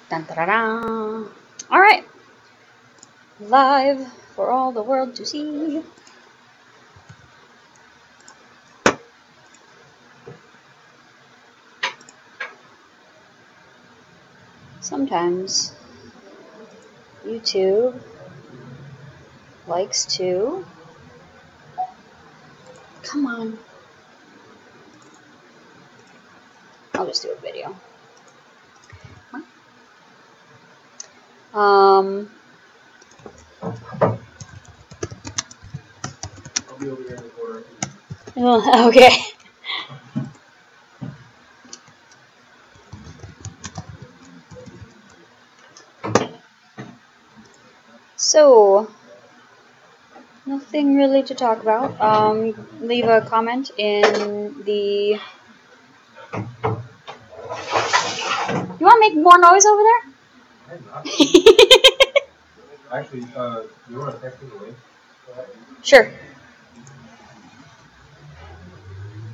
Dun, da, da, da. All right, live for all the world to see. Sometimes YouTube likes to. Come on. I'll just do a video. I'll be over here in the corner. Okay. So, nothing really to talk about. Leave a comment in the. You want to make more noise over there? I'm not. Actually, you want to text me the link? Sure.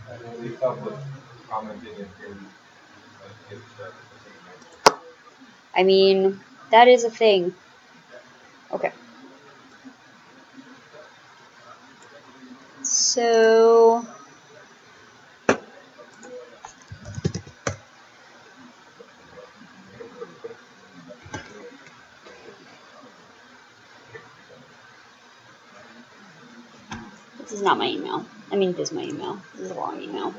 And then leave stuff with commenting and get I mean, that is a thing. Okay. So. This is not my email. I mean, it is my email. This is the wrong email.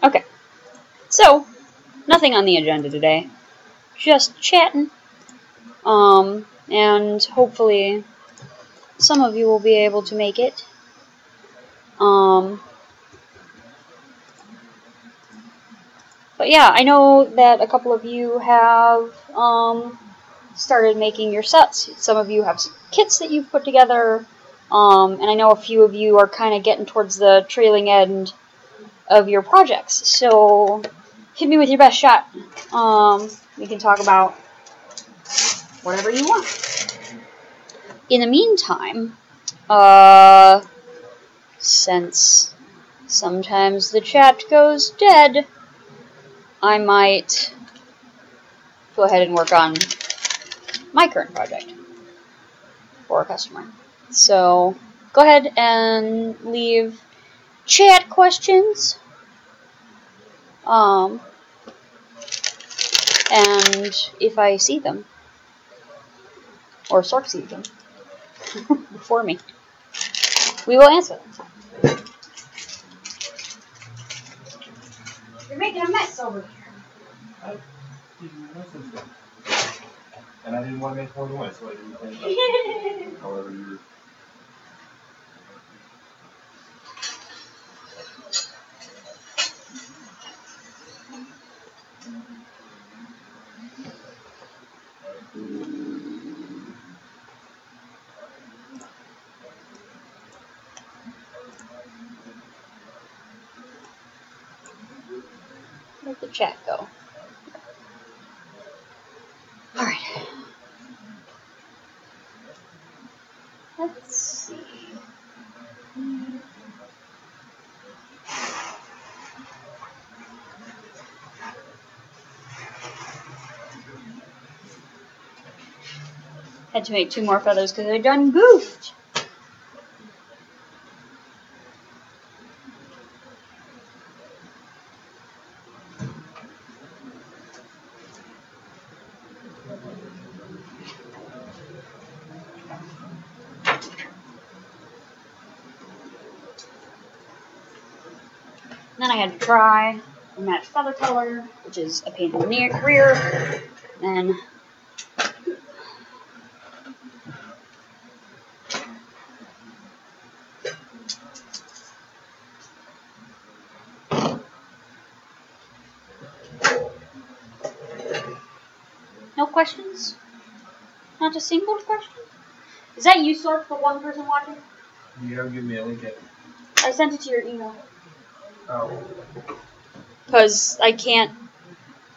Okay. So, nothing on the agenda today. Just chatting. And hopefully some of you will be able to make it. But yeah, I know that a couple of you have started making your sets. Some of you have kits that you've put together, and I know a few of you are kind of getting towards the trailing end of your projects. So hit me with your best shot. We can talk about whatever you want. In the meantime, since sometimes the chat goes dead, I might go ahead and work on my current project for a customer. So go ahead and leave chat questions. And if I see them, or Sork sees them before me, we will answer them. You're making a mess over here. And I didn't want to make more noise, so I didn't clean it up. However, you. Let the chat go. Alright. Let's see. Had to make 2 more feathers because I done goofed. Then I had to try a match feather color, which is a pain in the rear. Then no questions? Not a single question? Is that you, Sork, the one person watching? You haven't given me a link yet. I sent it to your email. Oh. Because I can't.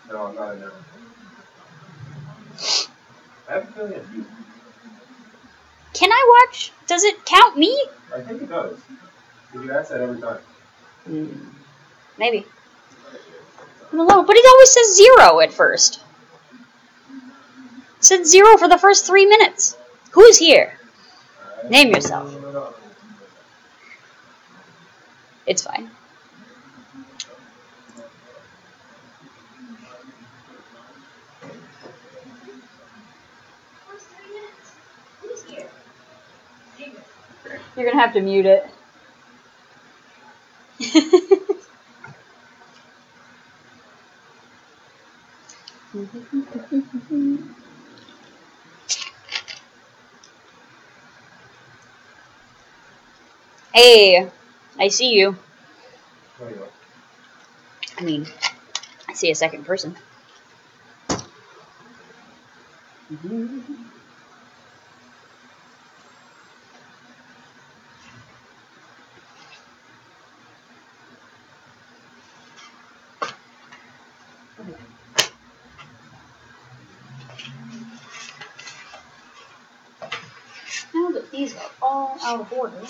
No, I'm not in there. I have a feeling it's you. Can I watch? Does it count me? I think it does. You ask that every time. Maybe. I don't know, but it always says 0 at first. It said 0 for the first 3 minutes. Who's here? Name yourself. It's fine. First 3 minutes. Who's here? You're gonna have to mute it. Hey, I see you. I mean, I see a second person. Now that these are all out of order.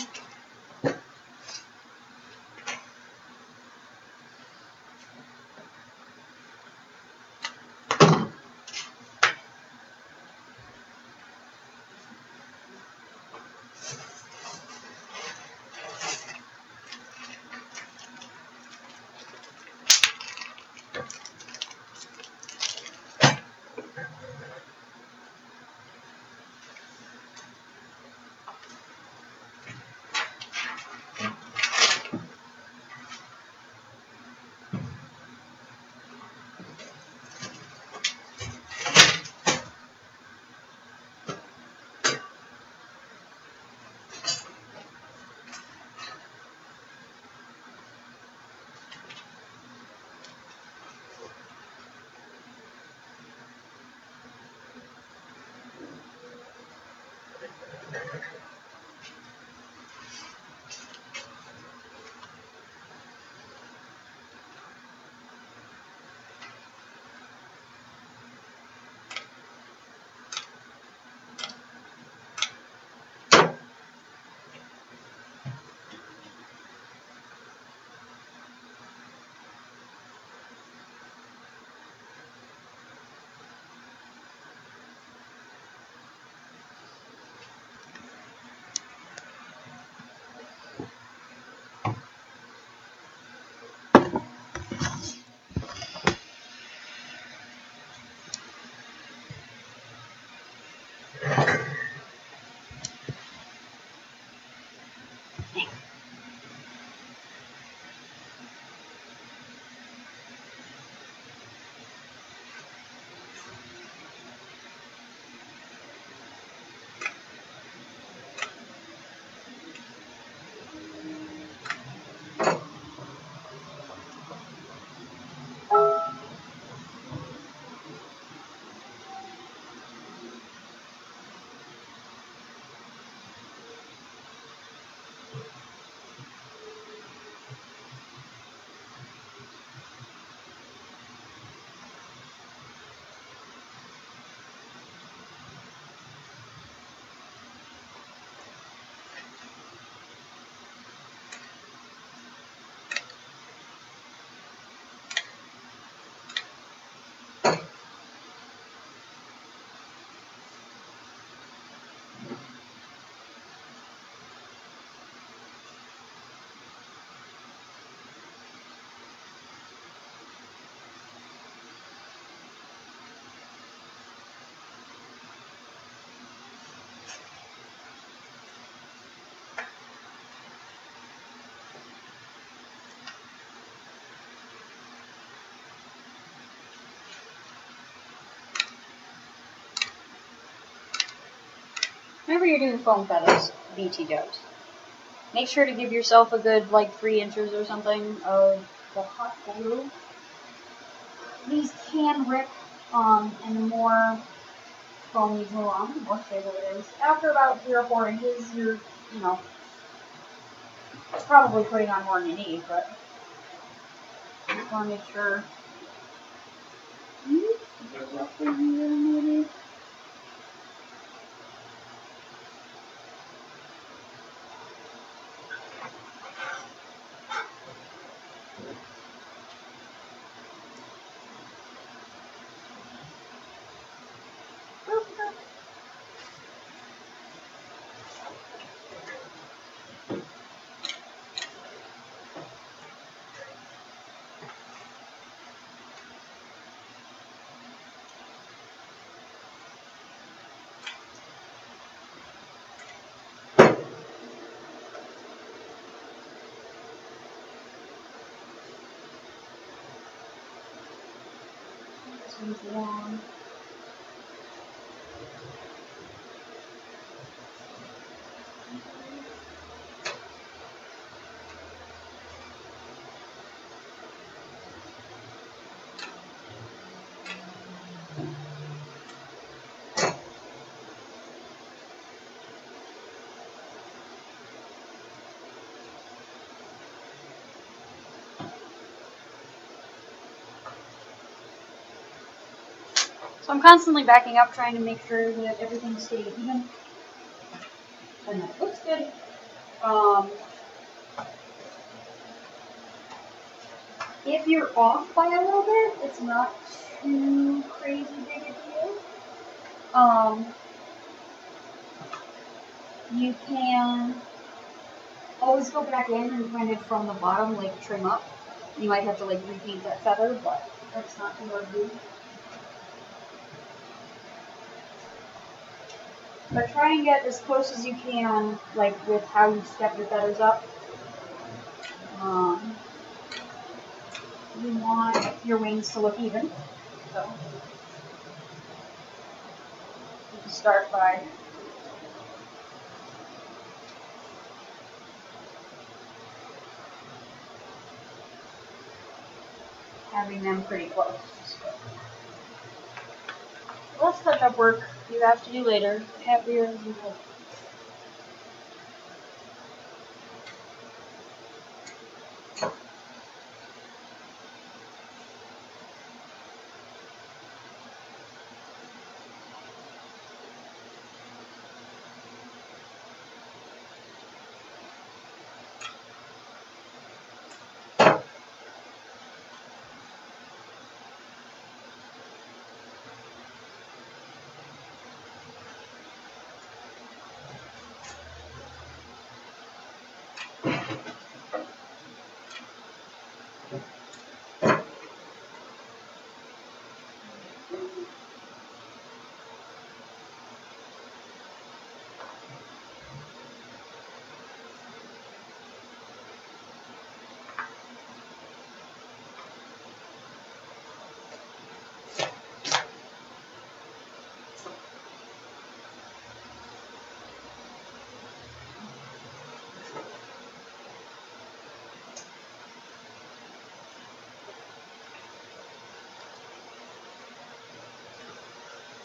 Whenever you're doing foam feathers, BT dubs, make sure to give yourself a good, like, 3 inches or something of the hot glue. These can rip, and the more foam you glue on, the more stable it is. After about 3 or 4 inches, you're, you know, probably putting on more than you need, but I just want to make sure. Maybe. these along. So I'm constantly backing up, trying to make sure that everything stays even. And that looks good. If you're off by a little bit, it's not too crazy big a deal. You can always go back in and kind of from the bottom, like trim up. You might have to like repaint that feather, but that's not too hard to do. But try and get as close as you can, like with how you step your feathers up. You want your wings to look even, so you can start by having them pretty close. Less touch-up work you have to do later. Happier as you go.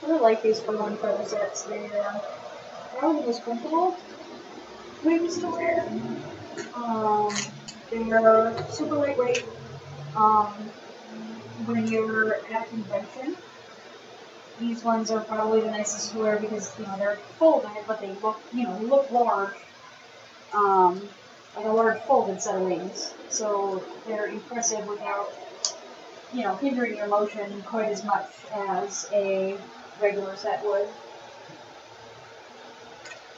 I really like these for one feather sets. They're probably the most comfortable wings to wear. They're super lightweight. Um, when you're at a convention, these ones are probably the nicest to wear because they're folded, but they look large, like a large folded set of wings. So they're impressive without hindering your motion quite as much as a regular set would.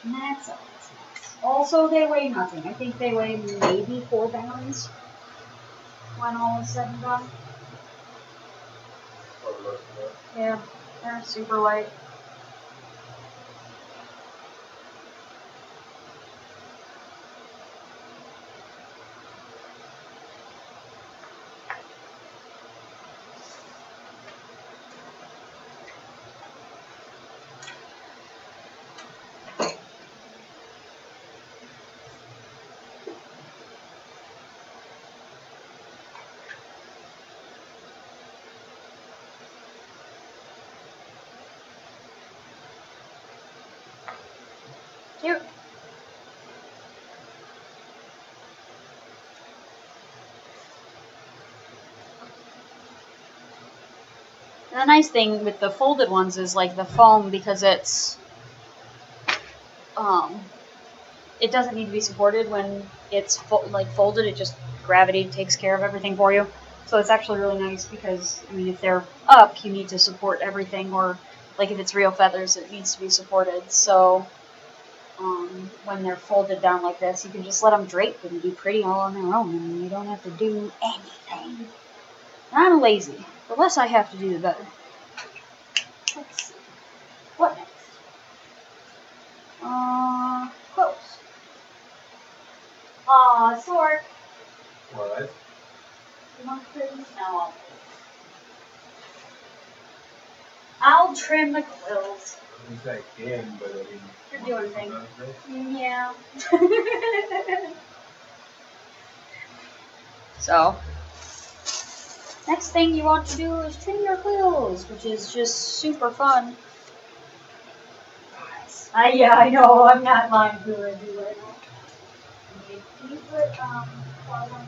And that's all. Also, they weigh nothing. I think they weigh maybe 4 pounds when all is said and done. Yeah, they're super light. Cute. And the nice thing with the folded ones is like the foam, because it doesn't need to be supported when it's folded. It just gravity takes care of everything for you. So it's actually really nice because if they're up, you need to support everything, or like if it's real feathers, it needs to be supported. So when they're folded down like this, you can just let them drape and be pretty all on their own, and you don't have to do anything. And I'm lazy. The less I have to do, the better. Let's see. What next? Clothes. Sword. What? You want to put these now on? I'll trim the quills. You say I can, but I mean... You're doing things. Yeah. So, next thing you want to do is trim your quills, which is just super fun. Yeah, I know. I'm not lying to it. Can you put claws on that?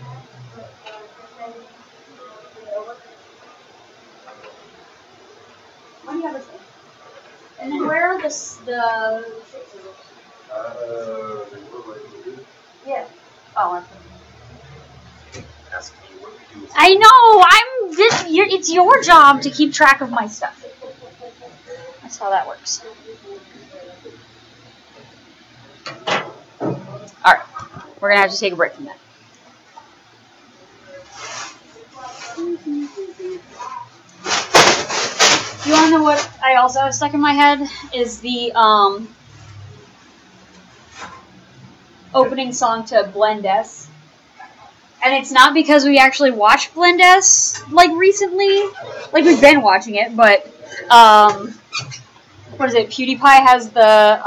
What do you have to say? And then where are the shape scissors? They were like to do. Yeah. Oh, I'm Ask me what we do. I know. It's your job to keep track of my stuff. That's how that works. All right, we're gonna have to take a break from that. You wanna know what I also have stuck in my head is the opening song to Blend S. And it's not because we actually watched Blend S, like, recently. Like, we've been watching it, but, what is it? PewDiePie has the,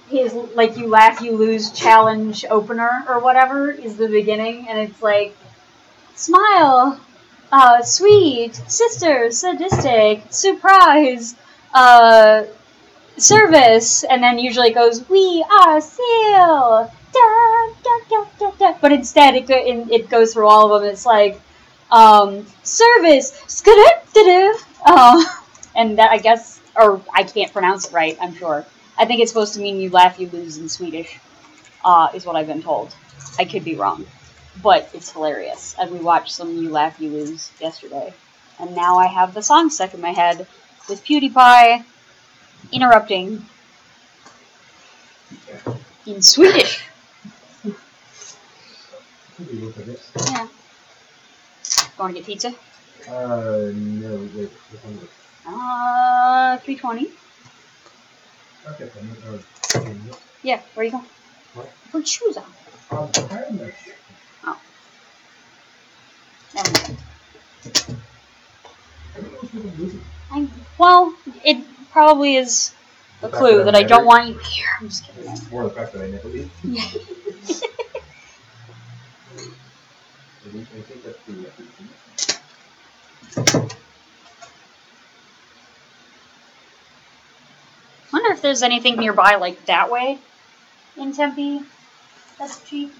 his, like, you laugh, you lose challenge opener, or whatever, is the beginning. And it's like, smile, sweet, sister, sadistic, surprise, service, and then usually it goes, we are Seal, da, da, da, da, da. But instead it goes through all of them. It's like, service, and that, I guess, or I can't pronounce it right, I'm sure. I think it's supposed to mean you laugh, you lose in Swedish, is what I've been told. I could be wrong, but it's hilarious. And we watched some You Laugh, You Lose yesterday, and now I have the song stuck in my head with PewDiePie interrupting in Swedish. Yeah. Going to get pizza? No, wait. 320. Okay, Yeah, where are you going? What? Put shoes on. Oh. Never mind. Well, it probably is a clue that I don't want you here. I'm just kidding. More the fact that I never leave. Yeah. I think that's the Wonder if there's anything nearby like that way in Tempe that's cheap.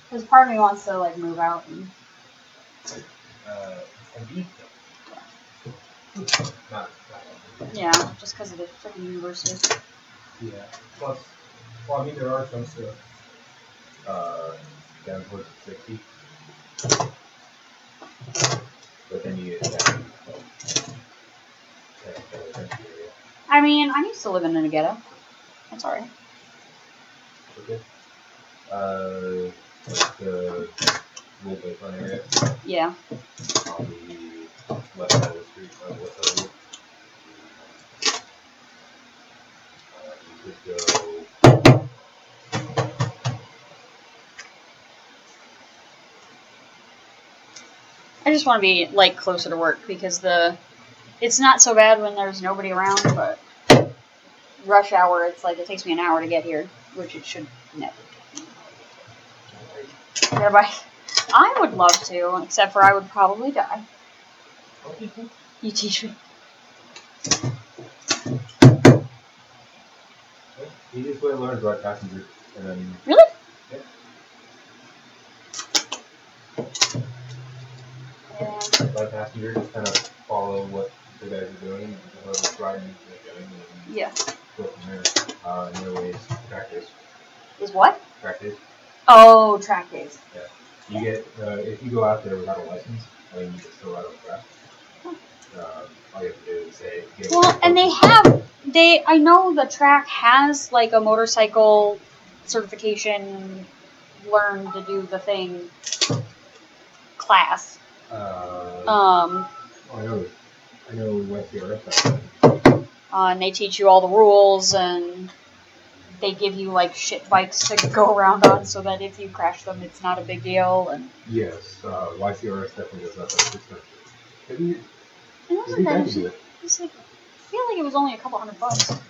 Because part of me wants to like move out and. Tempe? Not Yeah, just because of the freaking university. Yeah. Plus, well, I mean, there are some stuff down towards the 60. But then you get that. I mean, I'm used to living in a ghetto. That's alright. Okay. Like the little bit fun area. Yeah. On the left side of the street, west side of the you could go. I just want to be like closer to work because it's not so bad when there's nobody around, but rush hour, it's like it takes me an hour to get here, which it should never. Thereby, I would love to, except for I would probably die. You teach me. You just want to learn about passenger, and then. Really? Yeah. By passenger, just kind of follow what the guys are doing, and whoever's riding is doing, and Yeah. go from there. In other ways, track days. Is what? Track days. Oh, track days. Yeah. You get if you go out there without a license, I mean, you can still ride on the track. All you have to do is say. Well, and I know the track has like a motorcycle certification, learn to do the thing class. I know West Europe. And they teach you all the rules, and they give you like shit bikes to go around on, so that if you crash them, it's not a big deal. And yes, YCRS definitely does that. That's expensive. it wasn't that I feel like it was only a couple $100.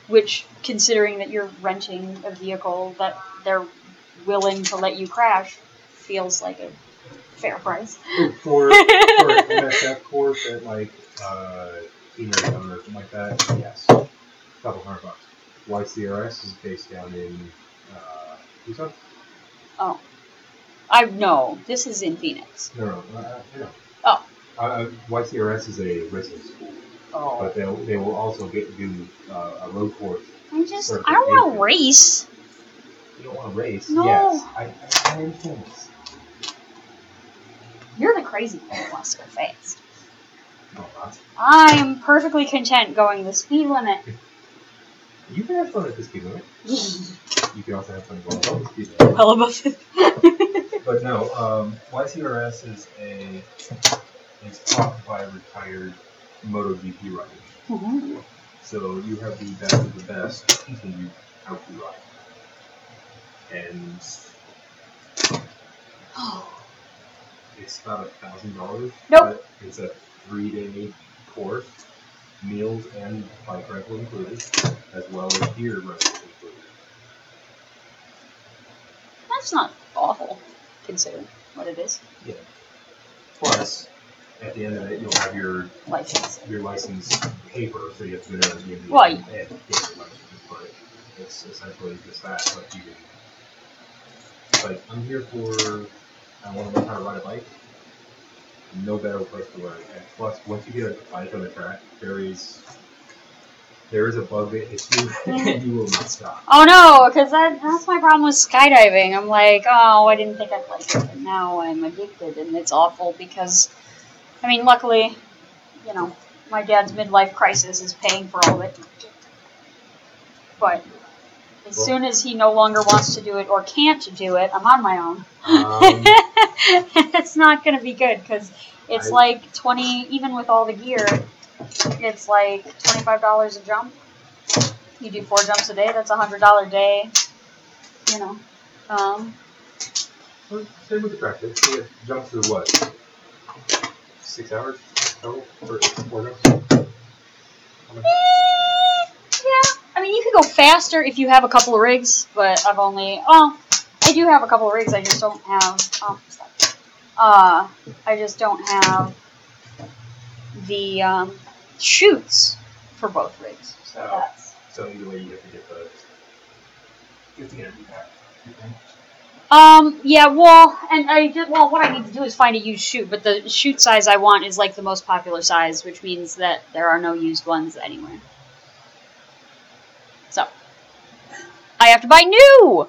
Which, considering that you're renting a vehicle that they're willing to let you crash, feels like a fair price. For an MSF course at like Keynote or something like that, yes, a couple $100. YCRS is based down in Tucson. Oh, no, this is in Phoenix. No, no. Oh. YCRS is a racing school. Oh. But they will also do a road course. I don't want to race. You don't want to race? No. Yes. I understand this. You're the crazy one who wants to go fast. No, not. I am perfectly content going the speed limit. You can have fun at the speed limit. You can also have fun well above the speed limit. Well above it. But no, YCRS is taught by retired MotoGP riders. Mm-hmm. So you have the best of the best to continue how to ride. And it's about $1,000. Nope. It's a 3-day course, meals and bike rental included, as well as gear rental included. That's not awful, considering what it is. Yeah. Plus, at the end of it, you'll have your license paper, so you have to go down to the DMV right. and get your license. But it's essentially just that. But you can, like, I'm here for, I want to learn how to ride a bike. No better place to learn. And plus, once you get a bike on the track, there is a bug that hits you, and you will not stop. Oh no, because that's my problem with skydiving. I'm like, oh, I didn't think I'd like it, but now I'm addicted, and it's awful because, I mean, luckily, you know, my dad's midlife crisis is paying for all of it. But as soon as he no longer wants to do it or can't do it, I'm on my own. It's not going to be good because it's like 20, even with all the gear, it's like $25 a jump. You do 4 jumps a day, that's $100 a day. You know. Same with the practice. You jumps are what? 6 hours total for 4 jumps? Yeah. I mean, you can go faster if you have a couple of rigs, but I do have a couple of rigs, I just don't have, I just don't have the chutes for both rigs. So either way, you have to get the energy pack. Yeah, well, and what I need to do is find a used chute, but the chute size I want is like the most popular size, which means that there are no used ones anywhere. So, I have to buy new!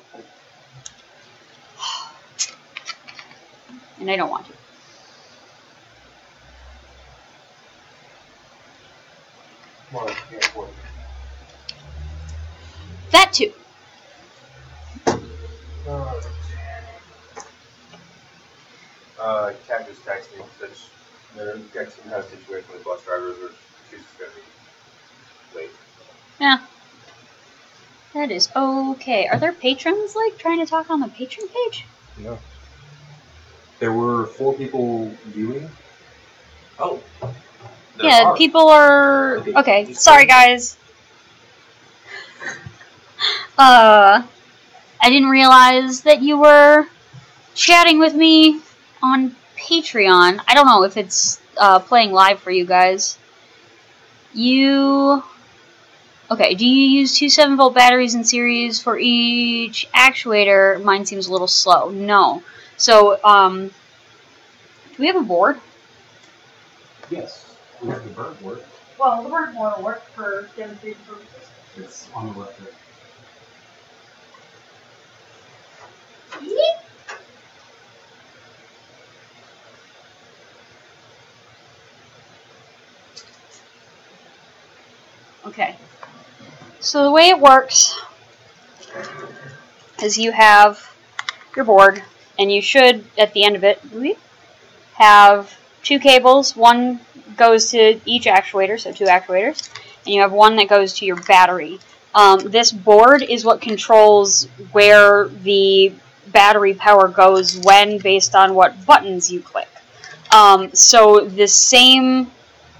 And I don't want to. Well, yeah, well. That too. Cat just texted me that they're getting some kind of situation with bus drivers or she's going to be late. Yeah. That is okay. Are there patrons, like, trying to talk on the patron page? No. There were 4 people viewing. Oh. Yeah, people are... Okay, sorry guys. I didn't realize that you were chatting with me on Patreon. I don't know if it's playing live for you guys. Okay, do you use 2 7-volt batteries in series for each actuator? Mine seems a little slow. No. So, do we have a board? Yes. We have the bird board. Well, the bird board will work for demonstration purposes. It's on the left there. Okay. So the way it works is you have your board, and you should, at the end of it, have 2 cables. One goes to each actuator, so 2 actuators, and you have one that goes to your battery. This board is what controls where the battery power goes when, based on what buttons you click. So the same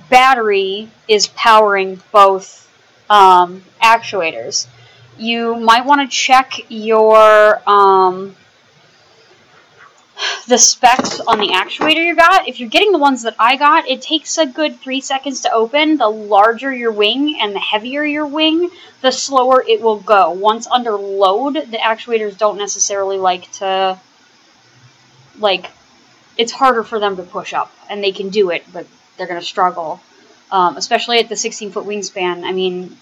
battery is powering both actuators. You might want to check your the specs on the actuator you got. If you're getting the ones that I got, it takes a good 3 seconds to open. The larger your wing and the heavier your wing, the slower it will go. Once under load, the actuators don't necessarily like to, it's harder for them to push up, and they can do it, but they're going to struggle. Especially at the 16-foot wingspan. I mean,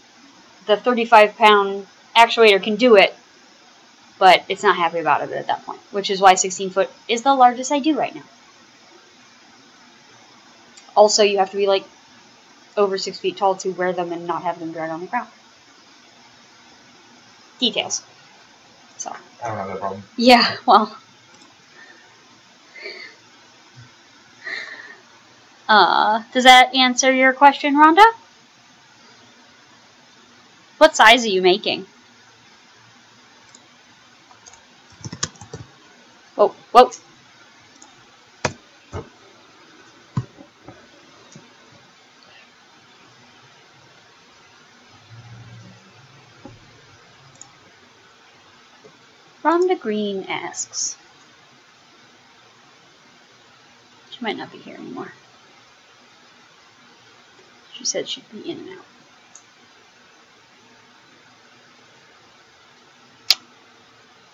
the 35-pound actuator can do it, but it's not happy about it at that point, which is why 16-foot is the largest I do right now. Also, you have to be, over 6 feet tall to wear them and not have them drag on the ground. Details. So. I don't have that problem. Yeah, well. Does that answer your question, Rhonda? What size are you making? Whoa, whoa. Rhonda Green asks. She might not be here anymore. She said she'd be in and out.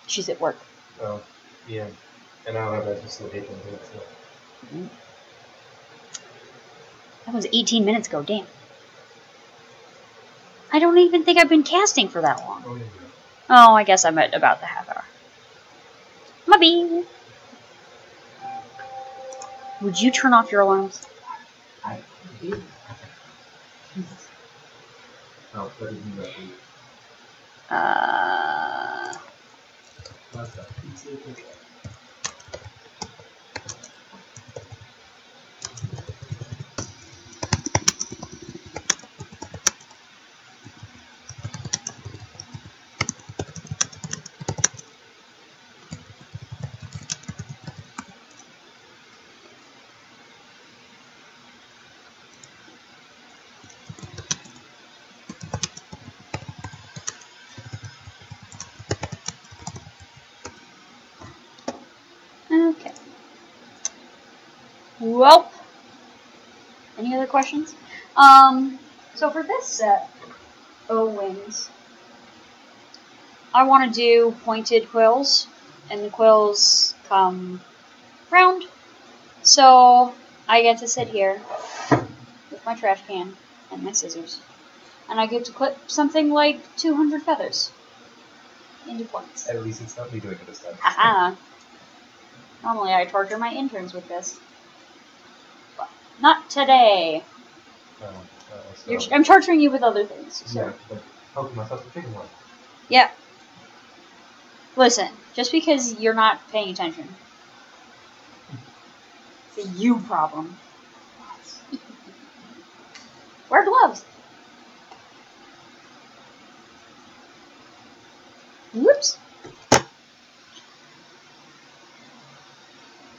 She's at work. Oh, yeah. And I don't have access to the paper. So. That was 18 minutes ago, damn. I don't even think I've been casting for that long. Oh, yeah. Oh, I guess I'm at about the half hour. Maybe. Would you turn off your alarms? I did. Oh, that isn't that deep. What's that? Okay. Well, any other questions? So for this set, O-wings, I want to do pointed quills, and the quills come round. So I get to sit here with my trash can and my scissors, and I get to clip something like 200 feathers into points. At least it's not me doing it this time. Haha. Normally I torture my interns with this. But not today. I'm torturing you with other things. So. Yeah, but helping myself to chicken one. Yeah. Listen, just because you're not paying attention, it's a you problem. Wear gloves. Whoops.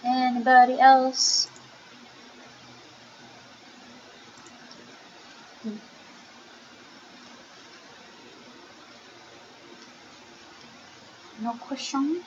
Anybody else? No questions?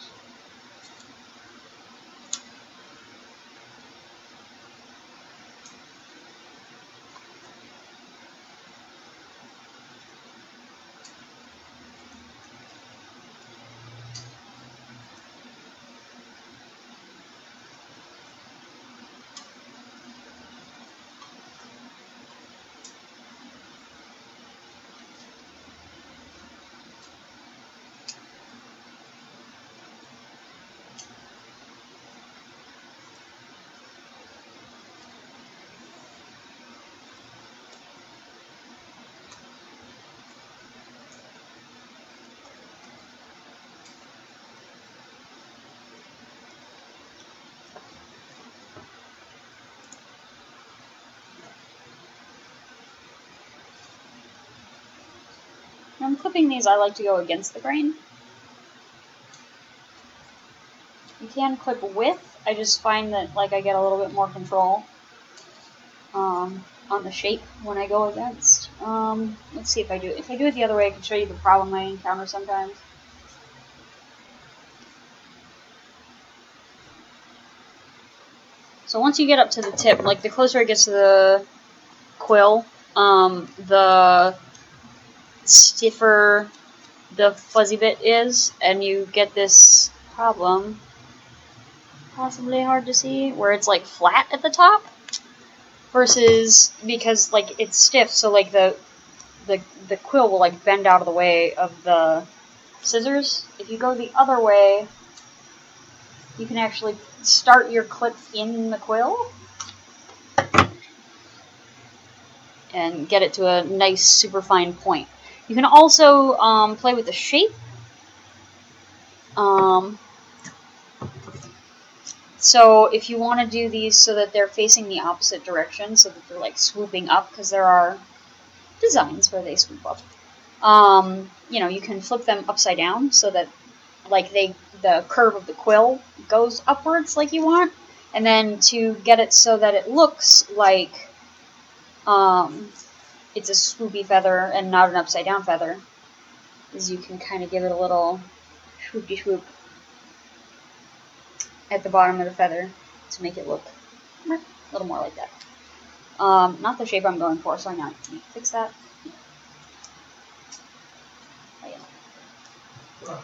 When I'm clipping these, I like to go against the grain. You can clip width. I just find that like I get a little bit more control on the shape when I go against. Let's see if I do it. If I do it the other way, I can show you the problem I encounter sometimes. So once you get up to the tip, like the closer it gets to the quill, the stiffer the fuzzy bit is, and you get this problem, possibly hard to see, where it's like flat at the top, versus because like it's stiff, so like the quill will like bend out of the way of the scissors. If you go the other way, you can actually start your clip in the quill and get it to a nice super fine point. You can also play with the shape. So if you want to do these so that they're facing the opposite direction, so that they're like swooping up, because there are designs where they swoop up, you can flip them upside down so that like the curve of the quill goes upwards like you want, and then to get it so that it looks like it's a swoopy feather and not an upside down feather, is you can kind of give it a little swoopy swoop at the bottom of the feather to make it look a little more like that. Not the shape I'm going for, so I now need to fix that. Oh, yeah.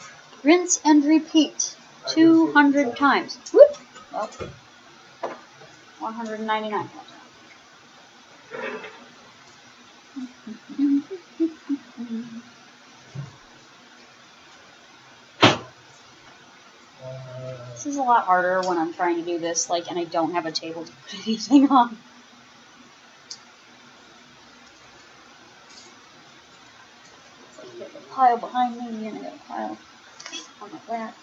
Rinse and repeat 200 times. Whoop! Well, 199 times. This is a lot harder when I'm trying to do this, and I don't have a table to put anything on. It's like a pile behind me, and I got a pile on my back.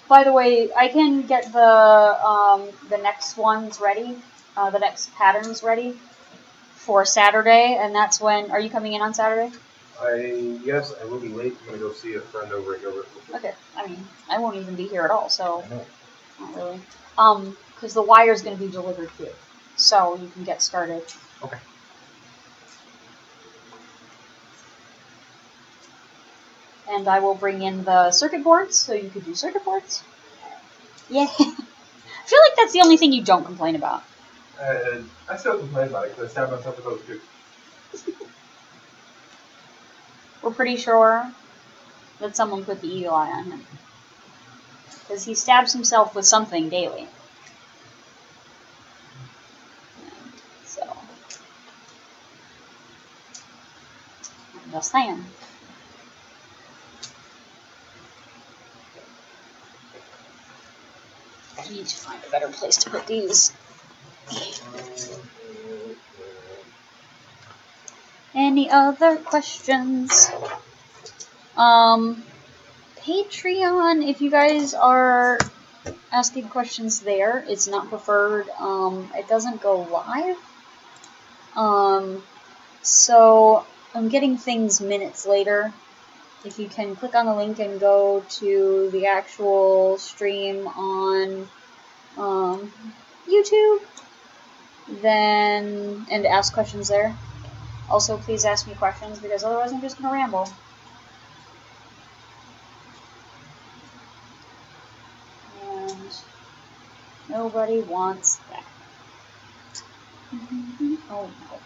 By the way, I can get the next ones ready, the next patterns ready for Saturday, and that's when. Are you coming in on Saturday? Yes, I will be late. I'm gonna go see a friend over at Gilbert. Okay. I mean, I won't even be here at all, so I know. not really. Because the wire is going to be delivered here, so you can get started. Okay. And I will bring in the circuit boards, so you could do circuit boards. Yeah. I feel like that's the only thing you don't complain about. I still complain about it because I stabbed myself with those too. We're pretty sure that someone put the eagle eye on him. Because he stabs himself with something daily. So. I'm just saying. I need to find a better place to put these. Any other questions? Patreon, if you guys are asking questions there, it's not preferred. It doesn't go live. So I'm getting things minutes later. If you can click on the link and go to the actual stream on YouTube, then and ask questions there. Also, please ask me questions because otherwise I'm just gonna ramble. And nobody wants that. Oh no.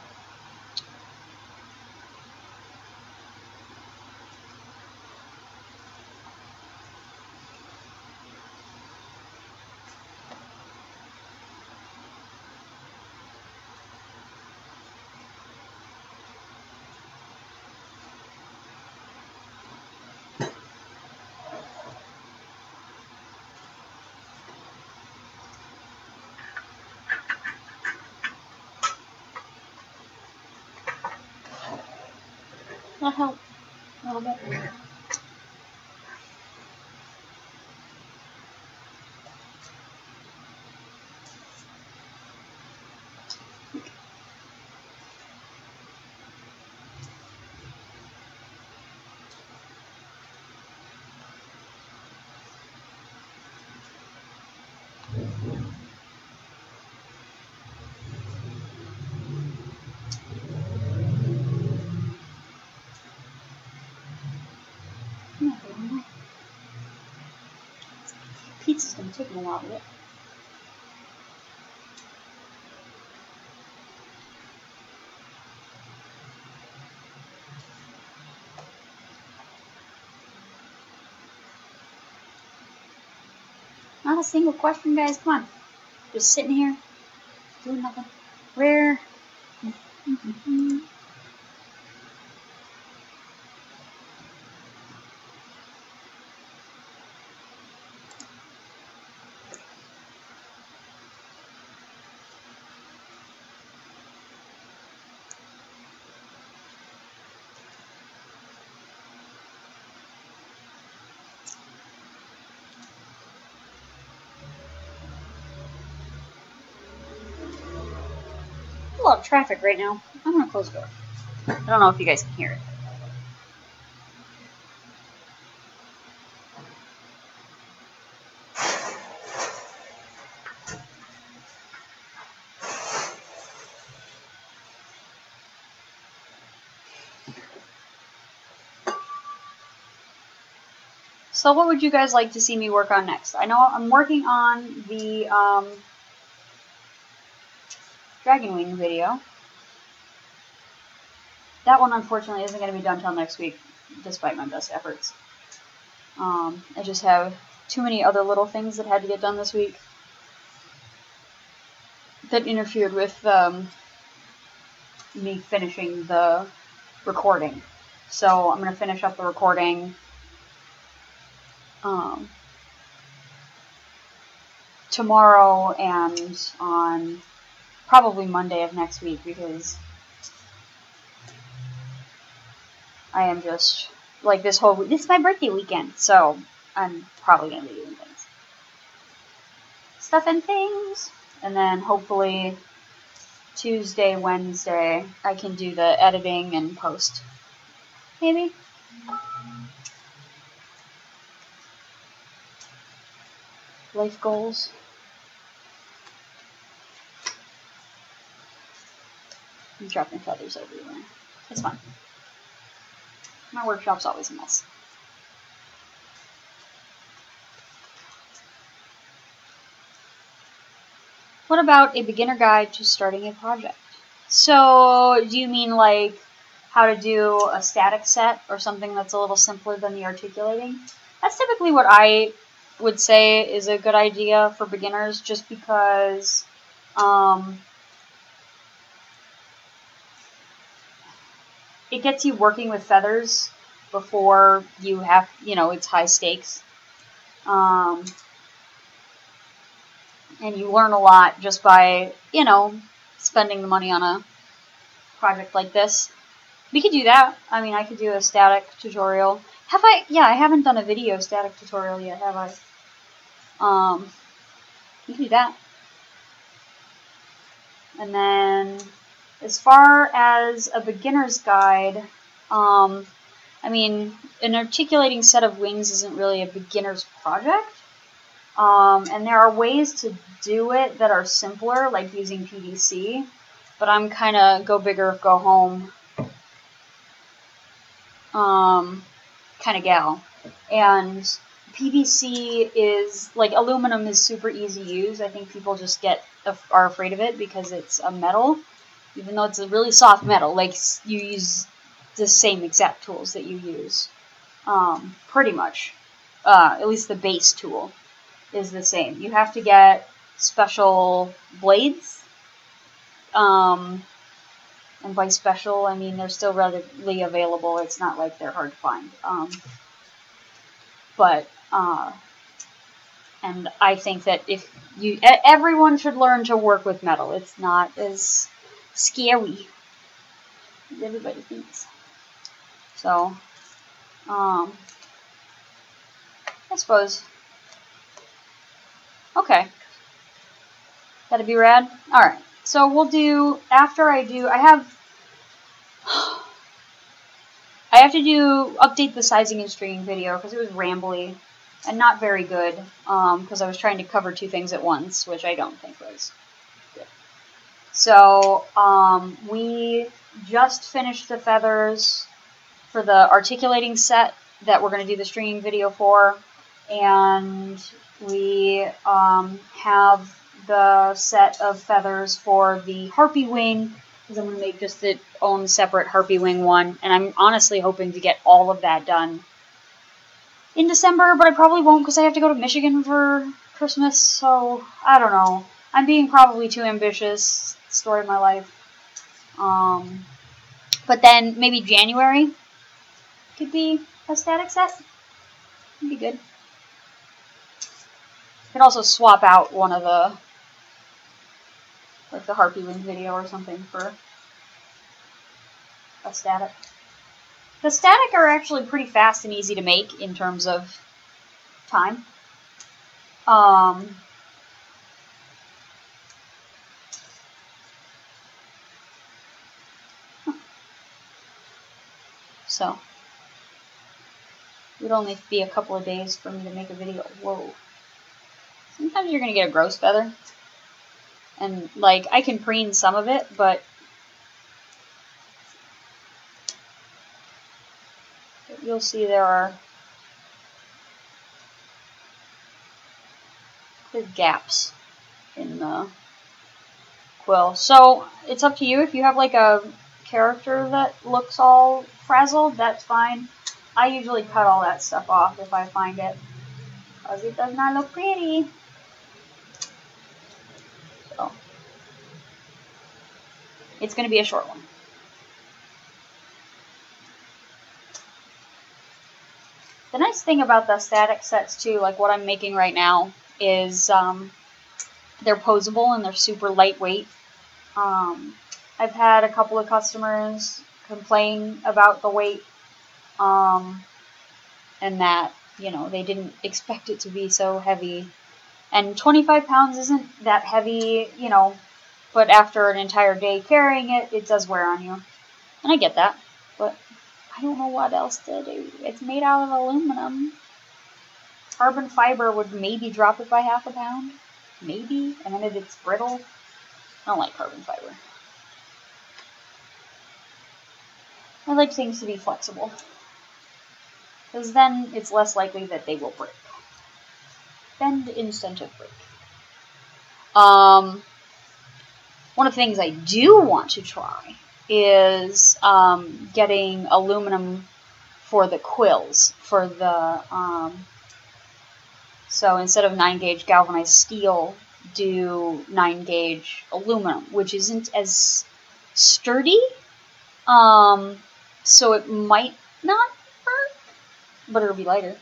That help a little bit. is going to take me a while to get. Not a single question, guys. Come on. Just sitting here, doing nothing. Rare. A lot of traffic right now. I'm going to close the door. I don't know if you guys can hear it. So what would you guys like to see me work on next? I know I'm working on the Dragon Wing video. That one, unfortunately, isn't going to be done till next week, despite my best efforts. I just have too many other little things that had to get done this week that interfered with me finishing the recording. So I'm going to finish up the recording tomorrow and on probably Monday of next week, because I am just, like, this is my birthday weekend, so I'm probably going to be doing things. Stuff and things. And then hopefully Tuesday, Wednesday, I can do the editing and post. Maybe? Life goals. I'm dropping feathers everywhere. It's fun. My workshop's always a mess. What about a beginner guide to starting a project? So, do you mean like how to do a static set or something that's a little simpler than the articulating? That's typically what I would say is a good idea for beginners, just because it gets you working with feathers before you have, it's high stakes. And you learn a lot just by, spending the money on a project like this. We could do that. I mean, I could do a static tutorial. Have I? Yeah, I haven't done a video static tutorial yet, have I? You can do that. And then, as far as a beginner's guide, I mean, an articulating set of wings isn't really a beginner's project. And there are ways to do it that are simpler, like using PVC. But I'm kind of go big or go home kind of gal. And PVC is, like, aluminum is super easy to use. I think people just are afraid of it because it's a metal, even though it's a really soft metal. Like, you use the same exact tools that you use, pretty much. At least the base tool is the same. You have to get special blades, and by special, I mean they're still readily available. It's not like they're hard to find. And I think that everyone should learn to work with metal. It's not as scary as everybody thinks. So, I suppose. Okay. That'd be rad. Alright. So we'll do, I have to update the sizing and stringing video because it was rambly and not very good, because I was trying to cover two things at once, which I don't think was good. So, we just finished the feathers for the articulating set that we're going to do the stringing video for, and We have the set of feathers for the harpy wing, because I'm going to make just its own separate harpy wing one, and I'm honestly hoping to get all of that done in December, but I probably won't because I have to go to Michigan for Christmas, so I don't know. I'm being probably too ambitious. Story of my life. But then maybe January could be a static set. Would be good. Could also swap out one of the, like the Harpy Wing video or something for a static. The static are actually pretty fast and easy to make in terms of time. So it would only be a couple of days for me to make a video. Whoa. Sometimes you're gonna get a gross feather. And like I can preen some of it, but you'll see there are clear gaps in the quill. So it's up to you. If you have like a character that looks all frazzled, that's fine. I usually cut all that stuff off if I find it, because it does not look pretty. So it's going to be a short one. The nice thing about the static sets too, like what I'm making right now, is they're posable and they're super lightweight. I've had a couple of customers complain about the weight, and that, you know, they didn't expect it to be so heavy. And 25 pounds isn't that heavy, you know, but after an entire day carrying it, it does wear on you. And I get that, but I don't know what else to do. It's made out of aluminum. Carbon fiber would maybe drop it by half a pound. Maybe. And then it's brittle. I don't like carbon fiber. I like things to be flexible, because then it's less likely that they will break. Bend incentive break. One of the things I do want to try is getting aluminum for the quills, for the so instead of 9-gauge galvanized steel, do 9-gauge aluminum, which isn't as sturdy. So it might not hurt, but it'll be lighter.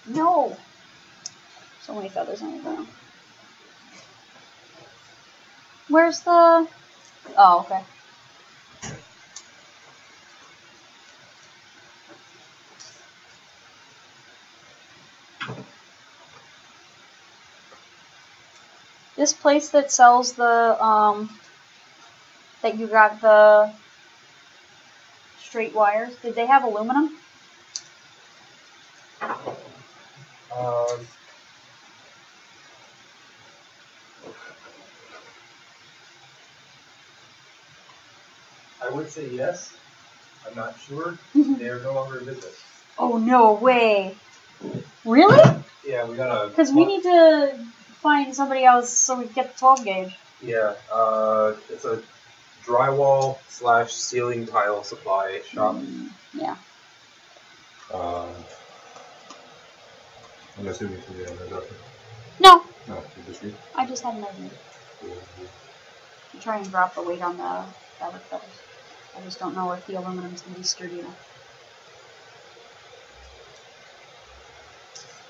No! So many feathers on the ground. Where's the... Oh, okay. This place that sells the, that you got the straight wires, did they have aluminum? I would say yes. I'm not sure. They are no longer in business. Oh, no way. Really? Yeah, we got a... Because we need to find somebody else so we can get the 12 gauge. Yeah, it's a drywall / ceiling tile supply shop. Yeah. I'm assuming you don't know. No. No, you just read. I just had an idea. To try and drop the weight on the fabric feathers. I just don't know if the aluminum's going to be sturdy enough.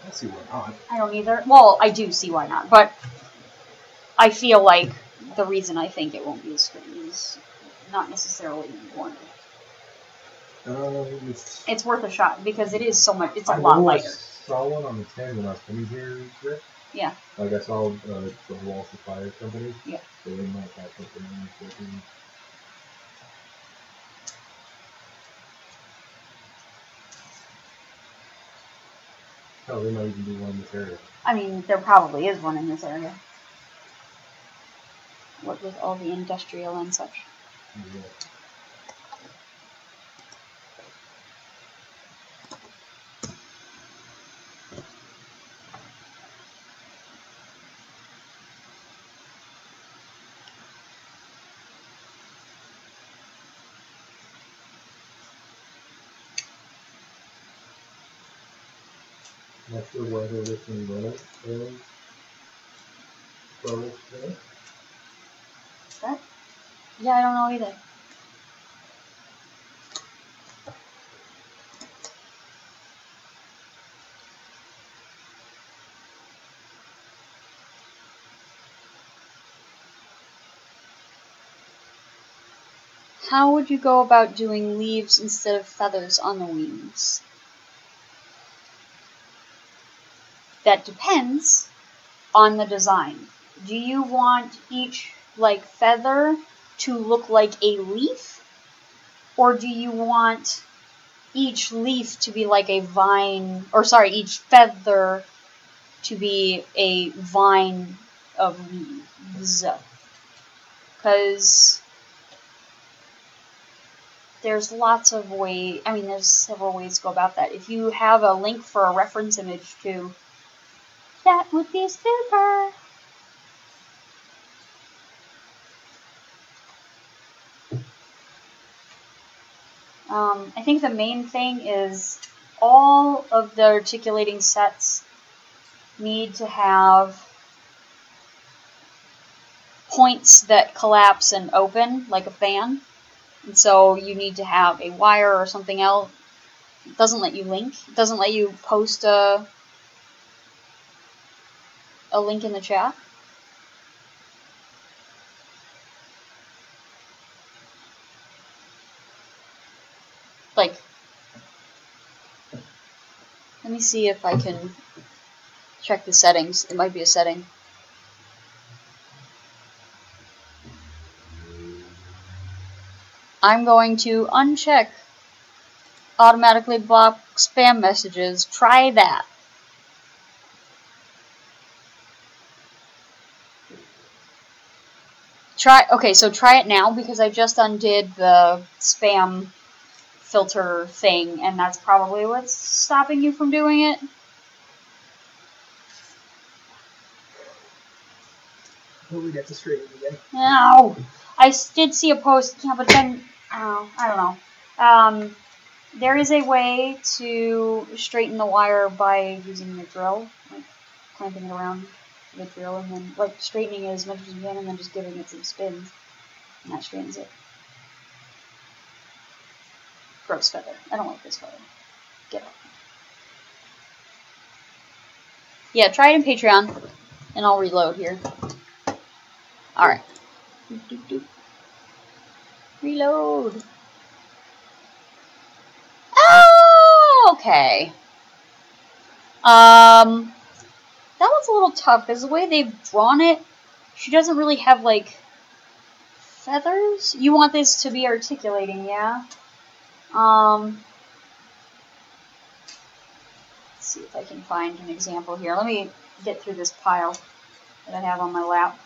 I see why not. I don't either. Well, I do see why not, but I feel like the reason I think it won't be as sturdy is not necessarily warranted. It's worth a shot because it is so much. It's a lot lighter. I saw one on the 10 when I was coming here. Yeah. Like I saw the wall supplier company. Yeah. They didn't like that something. Oh, they might even do one in this area. I mean, there probably is one in this area. What with all the industrial and such. Yeah. Not sure whether this enrollment is closed today. That? Yeah, I don't know either. How would you go about doing leaves instead of feathers on the wings? That depends on the design. Do you want each feather to look like a leaf, or do you want each leaf to be like a vine, or sorry, each feather to be a vine of leaves? Because there's lots of ways, there's several ways to go about that. If you have a link for a reference image too, that would be super. I think the main thing is all of the articulating sets need to have points that collapse and open like a fan. And so you need to have a wire or something else. It doesn't let you link. It doesn't let you post a link in the chat. Let me see if I can check the settings. It might be a setting. I'm going to uncheck automatically block spam messages. Try that. So try it now, because I just undid the spam filter thing, and that's probably what's stopping you from doing it. We get to straighten again. No, I did see a post, yeah, but then I don't know. There is a way to straighten the wire by using the drill, like clamping it around the drill, and then straightening it as much as you can, and then just giving it some spins, and that straightens it. Gross feather. I don't like this feather. Get it. Yeah, try it in Patreon, and I'll reload here. Alright. Reload. Oh, okay. That one's a little tough, because the way they've drawn it, she doesn't really have, feathers? You want this to be articulating, yeah? Let's see if I can find an example here. Let me get through this pile that I have on my lap.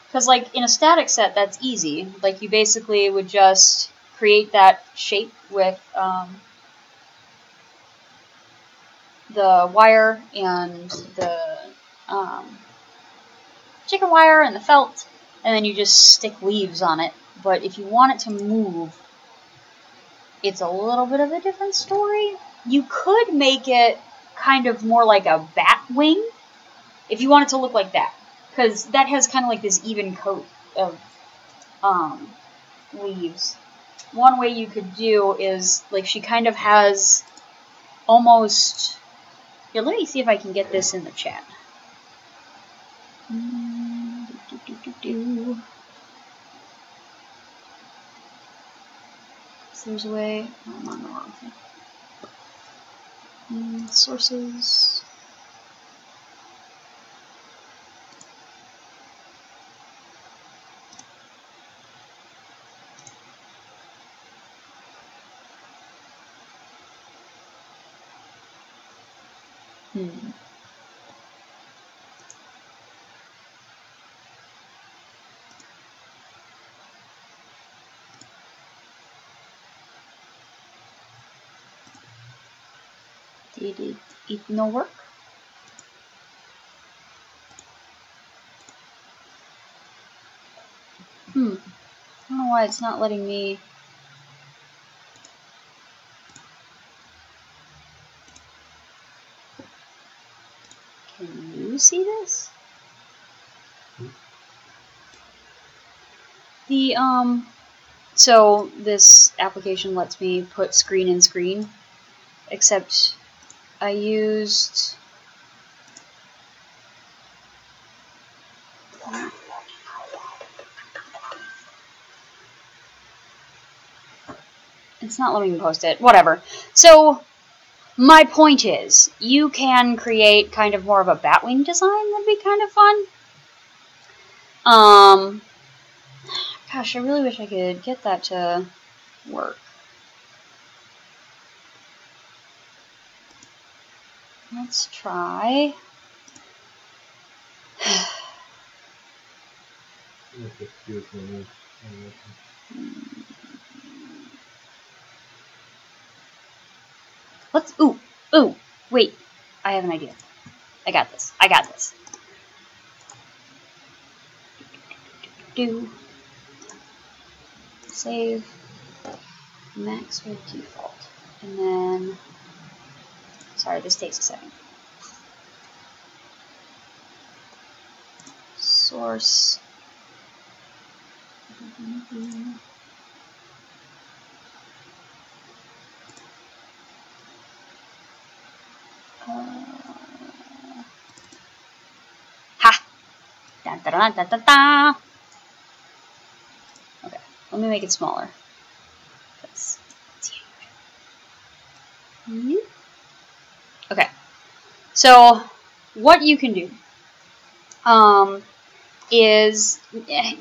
Because, in a static set, that's easy. You basically would just create that shape with the wire and the chicken wire and the felt, and then you just stick leaves on it. But if you want it to move, it's a little bit of a different story. You could make it kind of more like a bat wing, if you want it to look like that, because that has kind of this even coat of leaves. One way you could do is, she kind of has almost... Here, let me see if I can get this in the chat. So there's a way... Oh, I'm on the wrong thing. Sources... Did it no work? why it's not letting me. Can you see this? The, so this application lets me put screen in screen, except I used... It's not letting me post it. Whatever. So, my point is, you can create kind of more of a Batwing design. That'd be kind of fun. Gosh, I really wish I could get that to work. Let's try. Let's. Ooh, wait. I have an idea. I got this. Do. Save. Max with default. And then. Sorry, this takes a second. Source. Ha! Da, da, da, da, da, da. Okay, let me make it smaller. Okay, so what you can do is,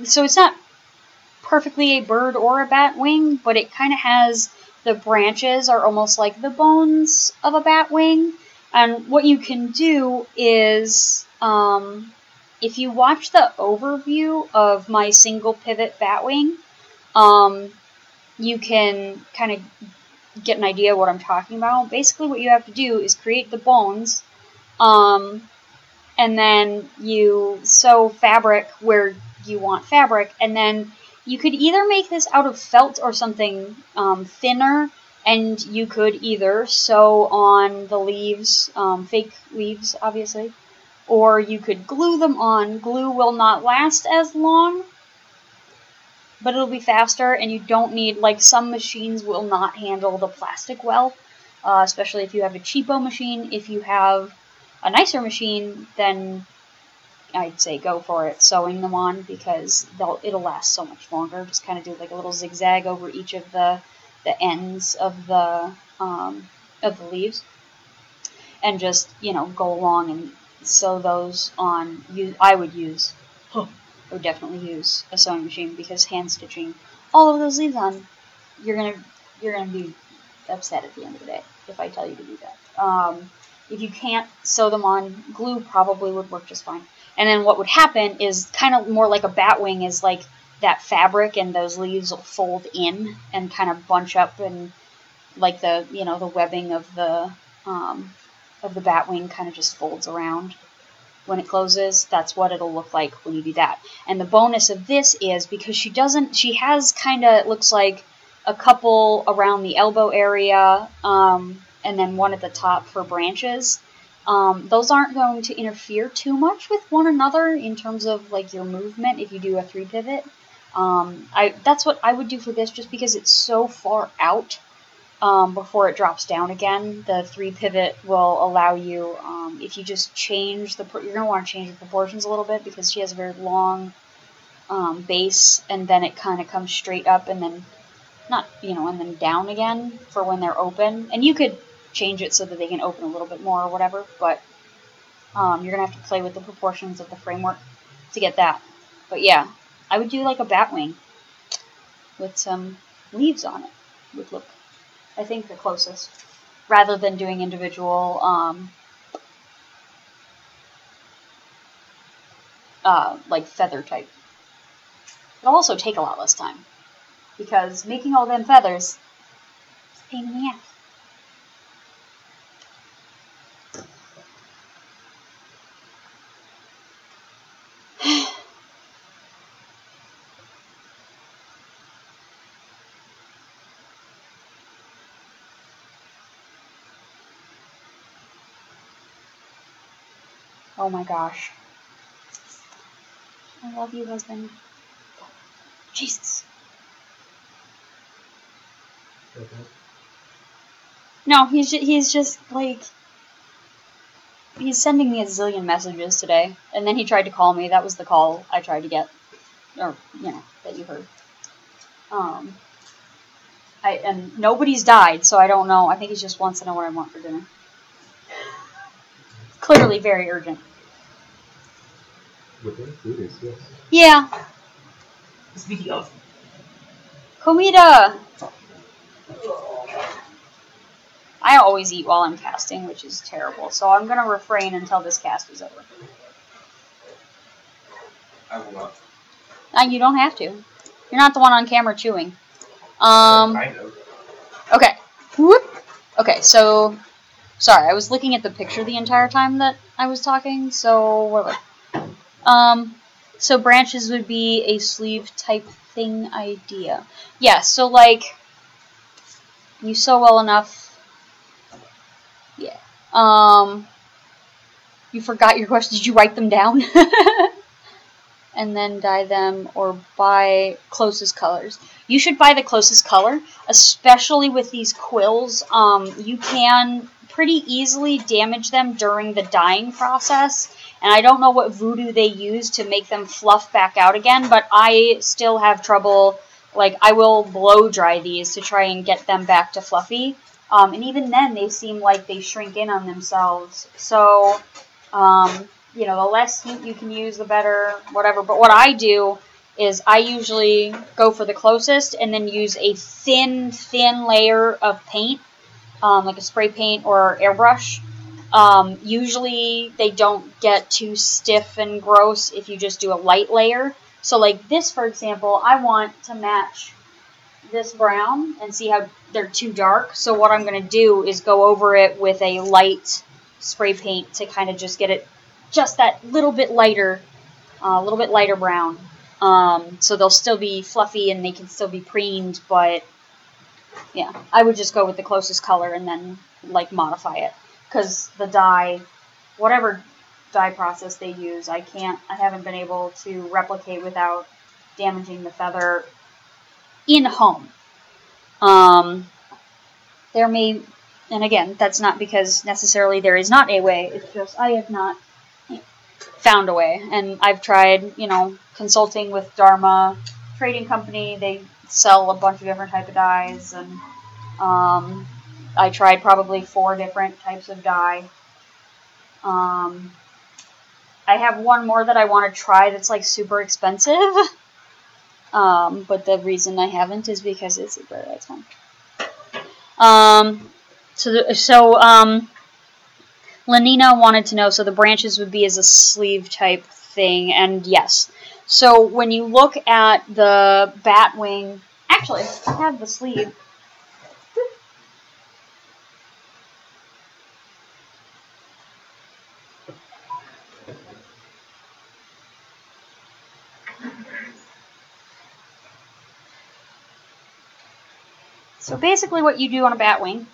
so it's not perfectly a bird or a bat wing, but it kind of has, the branches are almost like the bones of a bat wing. And what you can do is, if you watch the overview of my single pivot bat wing, you can kind of get an idea of what I'm talking about. Basically what you have to do is create the bones, and then you sew fabric where you want fabric, and then you could either make this out of felt or something thinner, and you could either sew on the leaves, fake leaves obviously, or you could glue them on. Glue will not last as long, but it'll be faster, and you don't need, like, some machines will not handle the plastic well, especially if you have a cheapo machine. If you have a nicer machine, then I'd say go for it, sewing them on, because it'll last so much longer. Just kind of do like a little zigzag over each of the ends of the leaves, and just, you know, go along and sew those on. I would definitely use a sewing machine, because hand stitching all of those leaves on, you're gonna be upset at the end of the day if I tell you to do that. If you can't sew them on, glue probably would work just fine. And then what would happen is, kind of more like a bat wing, is like that fabric and those leaves will fold in and kind of bunch up, and like the, you know, the webbing of the bat wing kind of just folds around when it closes. That's what it'll look like when you do that. And the bonus of this is, because she has kind of, looks like a couple around the elbow area, and then one at the top for branches. Those aren't going to interfere too much with one another in terms of, like, your movement if you do a 3 pivot. That's what I would do for this, just because it's so far out before it drops down again. The 3 pivot will allow you, if you just change you're going to want to change the proportions a little bit, because she has a very long base, and then it kind of comes straight up, and then and then down again for when they're open. And you could change it so that they can open a little bit more or whatever, but you're going to have to play with the proportions of the framework to get that. But yeah, I would do like a bat wing with some leaves on it. Would look, I think, the closest, rather than doing individual like feather type. It'll also take a lot less time, because making all them feathers is a pain in the ass. Oh my gosh. I love you, husband. Jesus. Okay. No, he's just like, he's sending me a zillion messages today, and then he tried to call me. That was the call I tried to get, or that you heard. And nobody's died, so I don't know. I think he just wants to know what I want for dinner. Clearly very urgent. Within food is, yes. Yeah. Speaking of. Comida! I always eat while I'm casting, which is terrible, so I'm gonna refrain until this cast is over. I will not. You don't have to. You're not the one on camera chewing. Kind of. Okay. Whoop. Okay, so... Sorry, I was looking at the picture the entire time that I was talking, so... Whatever. So branches would be a sleeve type thing idea. Yeah, so like... You sew well enough... Yeah. You forgot your question. Did you write them down? And then dye them or buy closest colors. You should buy the closest color, especially with these quills. You can pretty easily damage them during the dyeing process. And I don't know what voodoo they use to make them fluff back out again, but I still have trouble. Like, I will blow dry these to try and get them back to fluffy. And even then, they seem like they shrink in on themselves. So, the less heat you can use, the better, whatever. But what I do is I usually go for the closest and then use a thin layer of paint, like a spray paint or airbrush. Usually they don't get too stiff and gross if you just do a light layer. So like this, for example, I want to match this brown and see how they're too dark. So what I'm going to do is go over it with a light spray paint to kind of just get it just that little bit lighter brown. So they'll still be fluffy and they can still be preened, but yeah, I would just go with the closest color and then like modify it. Because the dye, whatever dye process they use, I haven't been able to replicate without damaging the feather in home. There may, and again, that's not because necessarily there is not a way, it's just I have not found a way. And I've tried, consulting with Dharma Trading Company. They sell a bunch of different type of dyes, and I tried probably 4 different types of dye. I have one more that I want to try that's like super expensive. But the reason I haven't is because it's super expensive. Lenina wanted to know, so the branches would be as a sleeve type thing, and yes. So when you look at the bat wing, actually, I have the sleeve. So basically what you do on a bat wing,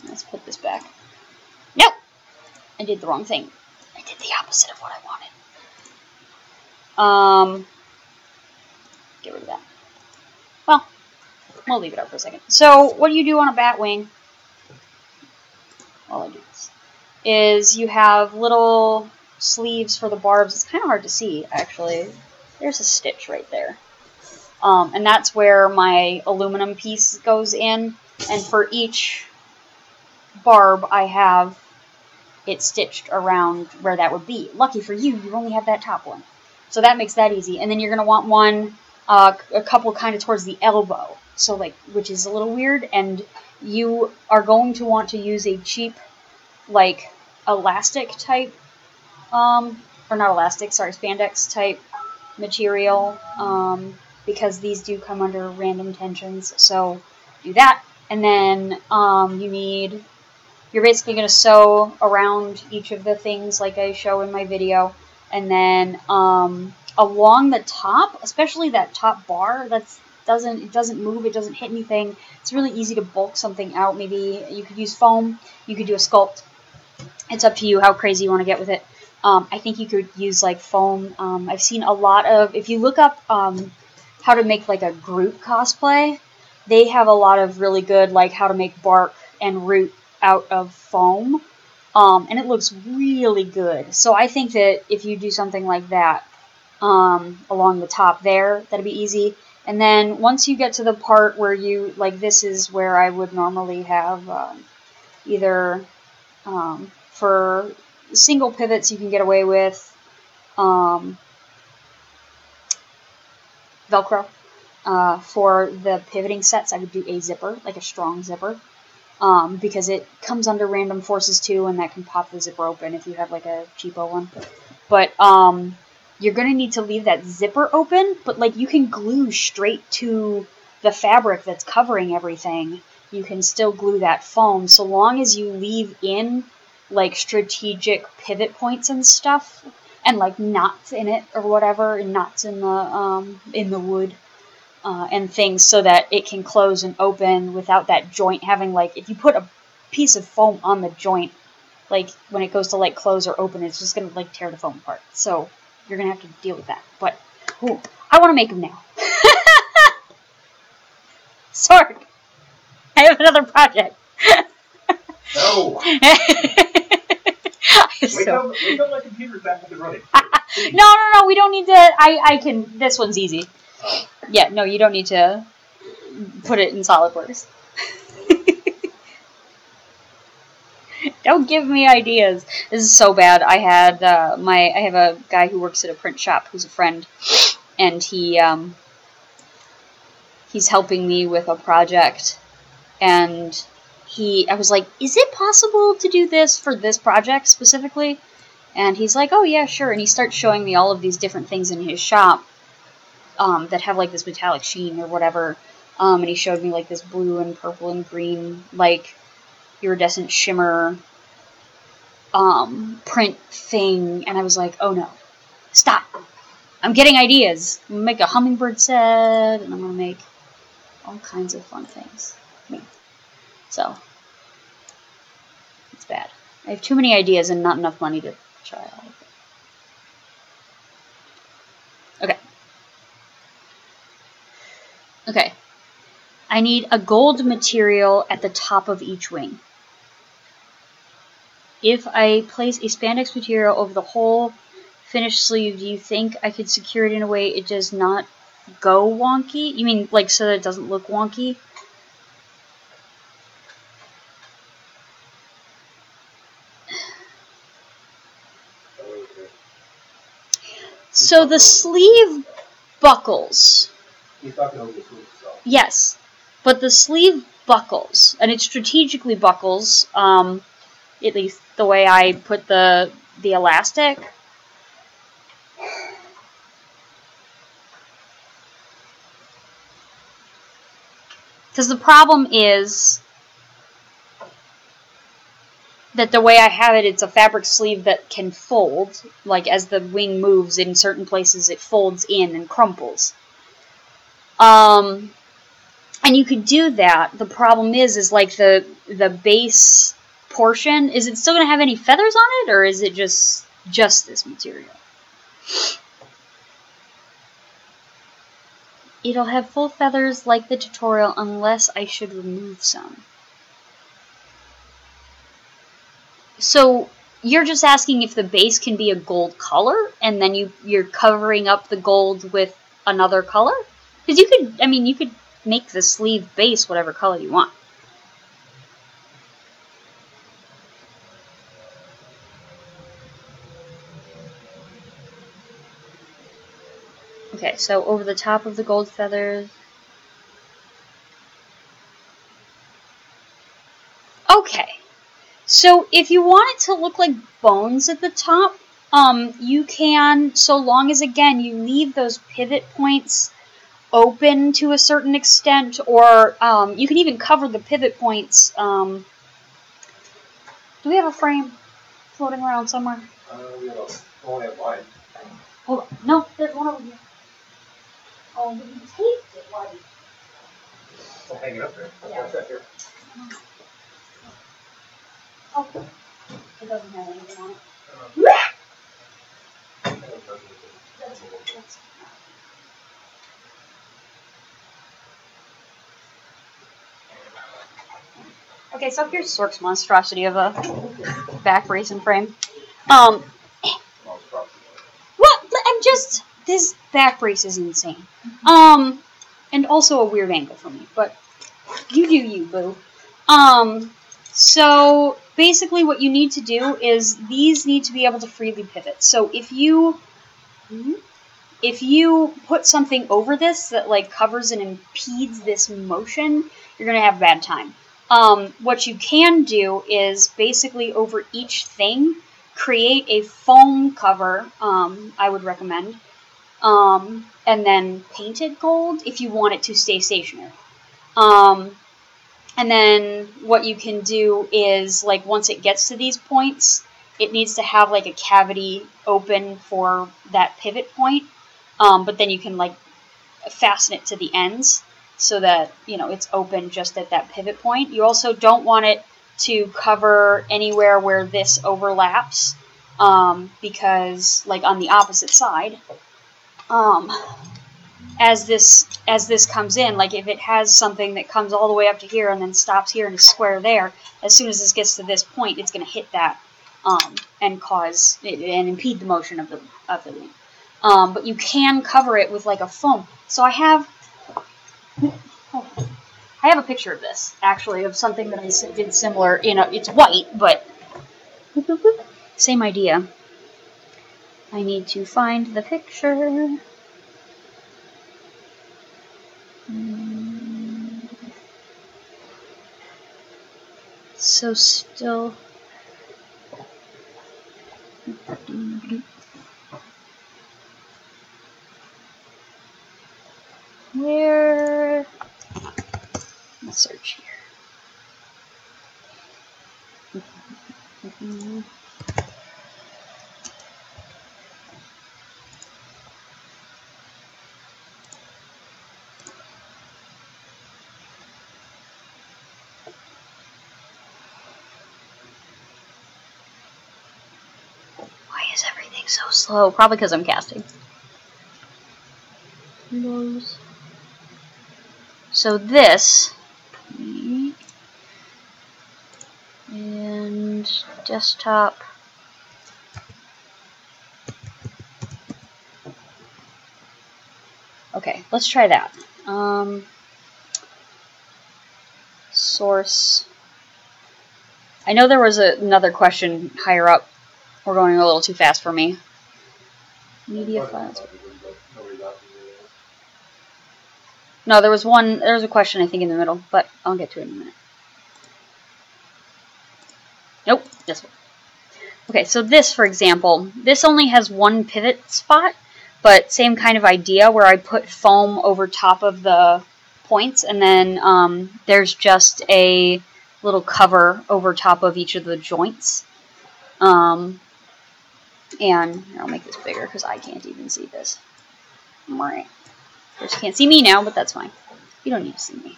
let's put this back. Nope! I did the wrong thing. I did the opposite of what I wanted. Get rid of that. Well, we'll leave it up for a second. So what do you do on a bat wing? All I do is you have little sleeves for the barbs. It's kind of hard to see, actually. There's a stitch right there. And that's where my aluminum piece goes in. And for each barb, I have it stitched around where that would be. Lucky for you, you only have that top one. So that makes that easy. And then you're going to want one, a couple kind of towards the elbow. So which is a little weird. And you are going to want to use a cheap, elastic type, or not elastic, sorry, spandex type material, because these do come under random tensions, so do that. And then you're basically going to sew around each of the things like I show in my video, and then along the top, especially that top bar, that's doesn't move, it doesn't hit anything. It's really easy to bulk something out. Maybe you could use foam, you could do a sculpt. It's up to you how crazy you want to get with it. I think you could use like foam. I've seen a lot of, if you look up how to make like a Groot cosplay, they have a lot of really good like how to make bark and root out of foam. And it looks really good. So I think that if you do something like that along the top there, that'd be easy. And then once you get to the part where you, like this is where I would normally have either for single pivots you can get away with Velcro. For the pivoting sets, I would do a zipper, like a strong zipper. Because it comes under random forces too, and that can pop the zipper open if you have like a cheapo one. But you're gonna need to leave that zipper open, but like you can glue straight to the fabric that's covering everything. You can still glue that foam so long as you leave in like strategic pivot points and stuff, and like knots in it or whatever, and knots in the wood. And things so that it can close and open without that joint having like, if you put a piece of foam on the joint, like when it goes to like close or open, it's just gonna like tear the foam apart. So you're gonna have to deal with that. But ooh, I want to make them now. Sorry, I have another project. No. Wake up my computer's back up and running. No, we don't need to. I can. This one's easy. Yeah, no, you don't need to put it in SolidWorks. Don't give me ideas. This is so bad. I have a guy who works at a print shop who's a friend, and he's helping me with a project, and I was like, is it possible to do this for this project specifically? And he's like, oh yeah, sure. And he starts showing me all of these different things in his shop that have like this metallic sheen or whatever. And he showed me like this blue and purple and green like iridescent shimmer print thing, and I was like, oh no, stop. I'm getting ideas. I'm gonna make a hummingbird set, and I'm gonna make all kinds of fun things. So it's bad. I have too many ideas and not enough money to try all of it. Okay. I need a gold material at the top of each wing. If I place a spandex material over the whole finished sleeve, do you think I could secure it in a way it does not go wonky? You mean like so that it doesn't look wonky? So the sleeve buckles. He's talking over the sleeve itself. Yes, but the sleeve buckles, and it strategically buckles, at least the way I put the elastic. Because the problem is that the way I have it, it's a fabric sleeve that can fold. Like, as the wing moves in certain places, it folds in and crumples. And you could do that. The problem is like the base portion, is it still going to have any feathers on it, or is it just this material? It'll have full feathers like the tutorial, unless I should remove some. So you're just asking if the base can be a gold color, and then you're covering up the gold with another color? Because you could make the sleeve base whatever color you want. Okay, so over the top of the gold feathers. Okay, so if you want it to look like bones at the top, you can, so long as, again, you leave those pivot points open to a certain extent, or you can even cover the pivot points. Do we have a frame floating around somewhere? We only have one. Hold on. No, there's one over here. Oh, we taped it, buddy. still hanging up there. Yeah. What's that here? Oh, it doesn't have anything on it. Okay, so here's Sork's monstrosity of a back brace and frame. What? This back brace is insane. And also a weird angle for me, but you do you, boo. So basically what you need to do is these need to be able to freely pivot. So if you put something over this that like covers and impedes this motion, you're gonna have a bad time. What you can do is basically over each thing create a foam cover, I would recommend, and then paint it gold if you want it to stay stationary. And then what you can do is, like, once it gets to these points, it needs to have, like, a cavity open for that pivot point. But then you can, like, fasten it to the ends so that, you know, it's open just at that pivot point. You also don't want it to cover anywhere where this overlaps, because, like, on the opposite side, as this comes in, like if it has something that comes all the way up to here and then stops here and is square there, as soon as this gets to this point, it's going to hit that and cause it and impede the motion of the wing. But you can cover it with like a foam. So I have a picture of this actually of something that I did similar. You know, it's white, but same idea. I need to find the picture. So still. Where? Let's search here. Why is everything so slow? Probably because I'm casting. So this and desktop. Okay, let's try that. Source. I know there was another question higher up. We're going a little too fast for me. Media files. No, there was a question I think in the middle, but I'll get to it in a minute. Nope, this one. Okay, so this, for example, this only has one pivot spot, but same kind of idea where I put foam over top of the points, and then there's just a little cover over top of each of the joints. And I'll make this bigger because I can't even see this. Alright. Of course, you can't see me now, but that's fine. You don't need to see me.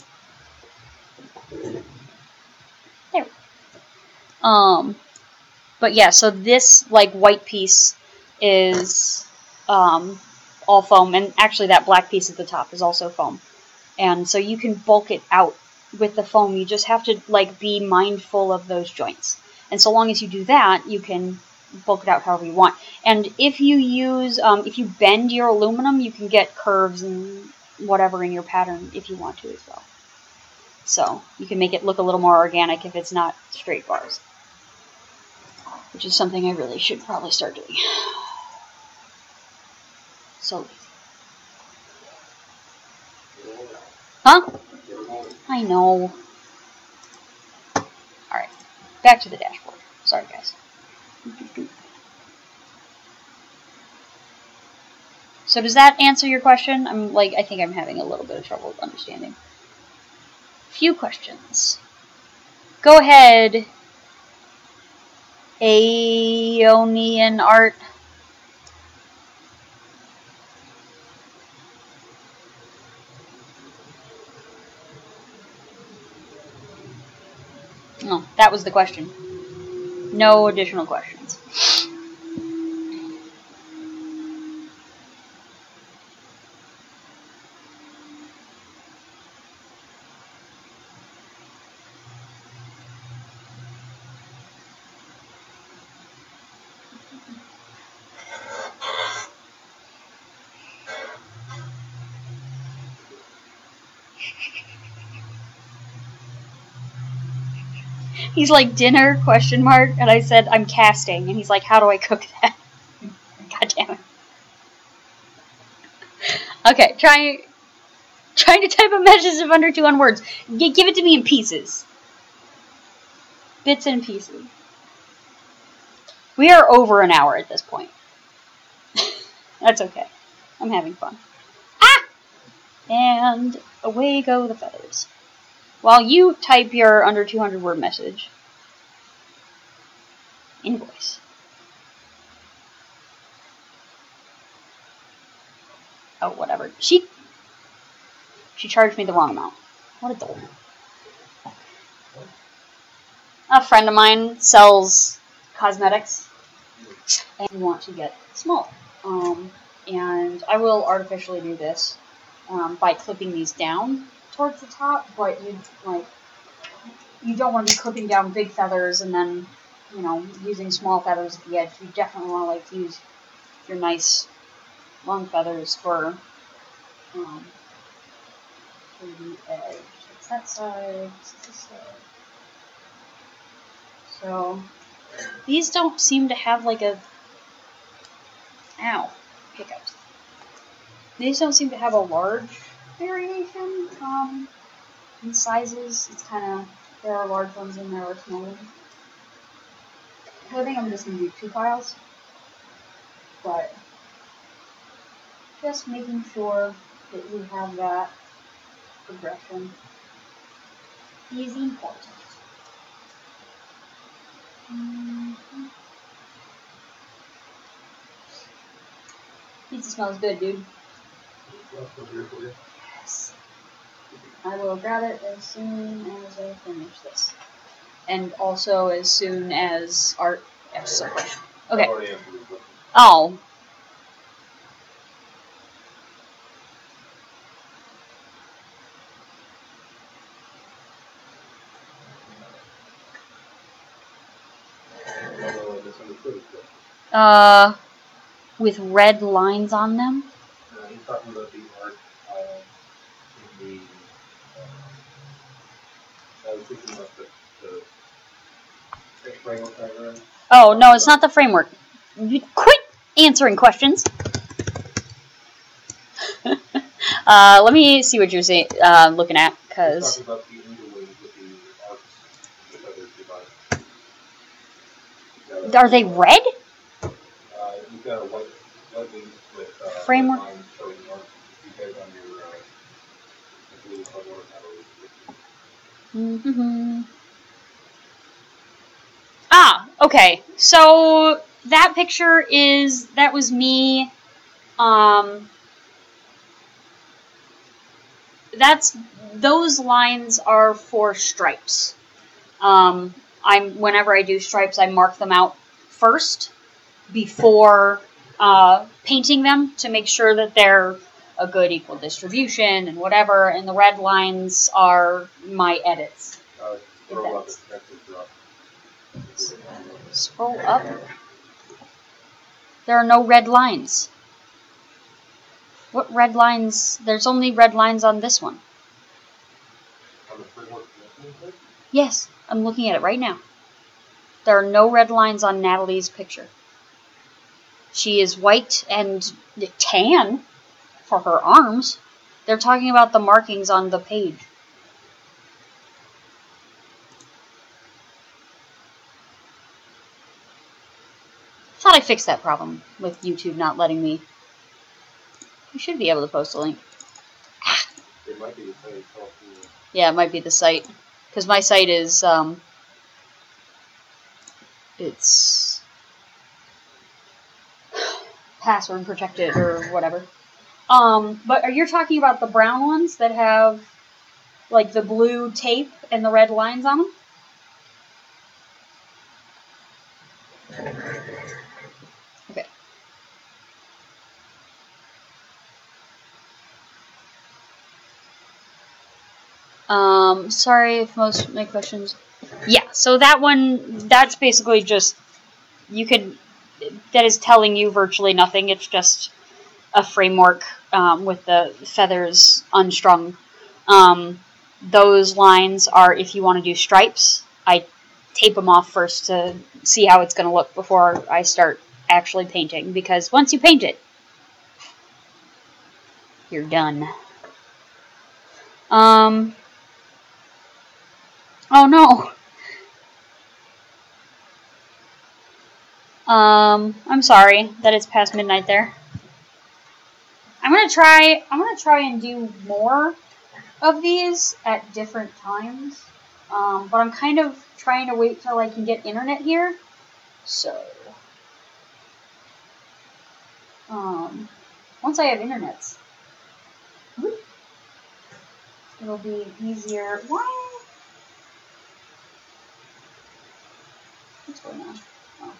There. But yeah, so this like white piece is all foam, and actually that black piece at the top is also foam. And so you can bulk it out with the foam. You just have to like be mindful of those joints. And so long as you do that, you can bulk it out however you want. And if you use, if you bend your aluminum, you can get curves and whatever in your pattern if you want to as well. So you can make it look a little more organic if it's not straight bars, which is something I really should probably start doing. So easy. Huh? I know. Alright, back to the dashboard. Sorry, guys. So does that answer your question? I think I'm having a little bit of trouble understanding. Few questions. Go ahead, Aeonian Art. No, that was the question. No additional questions. He's like, dinner, question mark, and I said, I'm casting, and he's like, how do I cook that? God damn it. Okay, trying to type a message of under 200 words. Give it to me in pieces. Bits and pieces. We are over an hour at this point. That's okay. I'm having fun. Ah! And away go the feathers. While you type your under 200 word message. Invoice. Oh, whatever. She charged me the wrong amount. What a dolt. A friend of mine sells cosmetics and we want to get small. And I will artificially do this by clipping these down towards the top, but you don't want to be clipping down big feathers and then, using small feathers at the edge. You definitely want to use your nice long feathers for the edge. It's that side, it's this side. So these don't seem to have hiccups. These don't seem to have a large variation in sizes. It's there are large ones and there are small ones. I think I'm just going to do 2 files, but just making sure that you have that progression is important. Pizza smells good, dude. Yes. I will grab it as soon as I finish this. And also as soon as Art asks a question. Okay. Oh. With red lines on them? He's talking about the art in the. I was thinking about the framework diagram. Oh, no, it's not the framework. Quit answering questions. Let me see what you're looking at, because. Are they red? You've got a white wings with framework. lines showing art. You guys on your blue color. Ah, okay. So that picture that was me. Those lines are for stripes. Whenever I do stripes, I mark them out first before painting them to make sure that they're a good equal distribution and whatever. And the red lines are my edits. Scroll up. There are no red lines. What red lines? There's only red lines on this one. Yes, I'm looking at it right now. There are no red lines on Natalie's picture. She is white and tan for her arms. They're talking about the markings on the page. I thought I fixed that problem with YouTube not letting me. You should be able to post a link. It might be the site. Yeah, it might be the site. Because my site is, it's password protected or whatever. But you're talking about the brown ones that have, the blue tape and the red lines on them? Sorry if most of my questions... Yeah, so that one, that's basically just... That is telling you virtually nothing. It's just a framework with the feathers unstrung. Those lines are if you want to do stripes. I tape them off first to see how it's going to look before I start actually painting, because once you paint it, you're done. Oh no. I'm sorry that it's past midnight there. I'm gonna try and do more of these at different times. But I'm kind of trying to wait till I can get internet here. So, once I have internet, it'll be easier. Why? What's going on? Oh.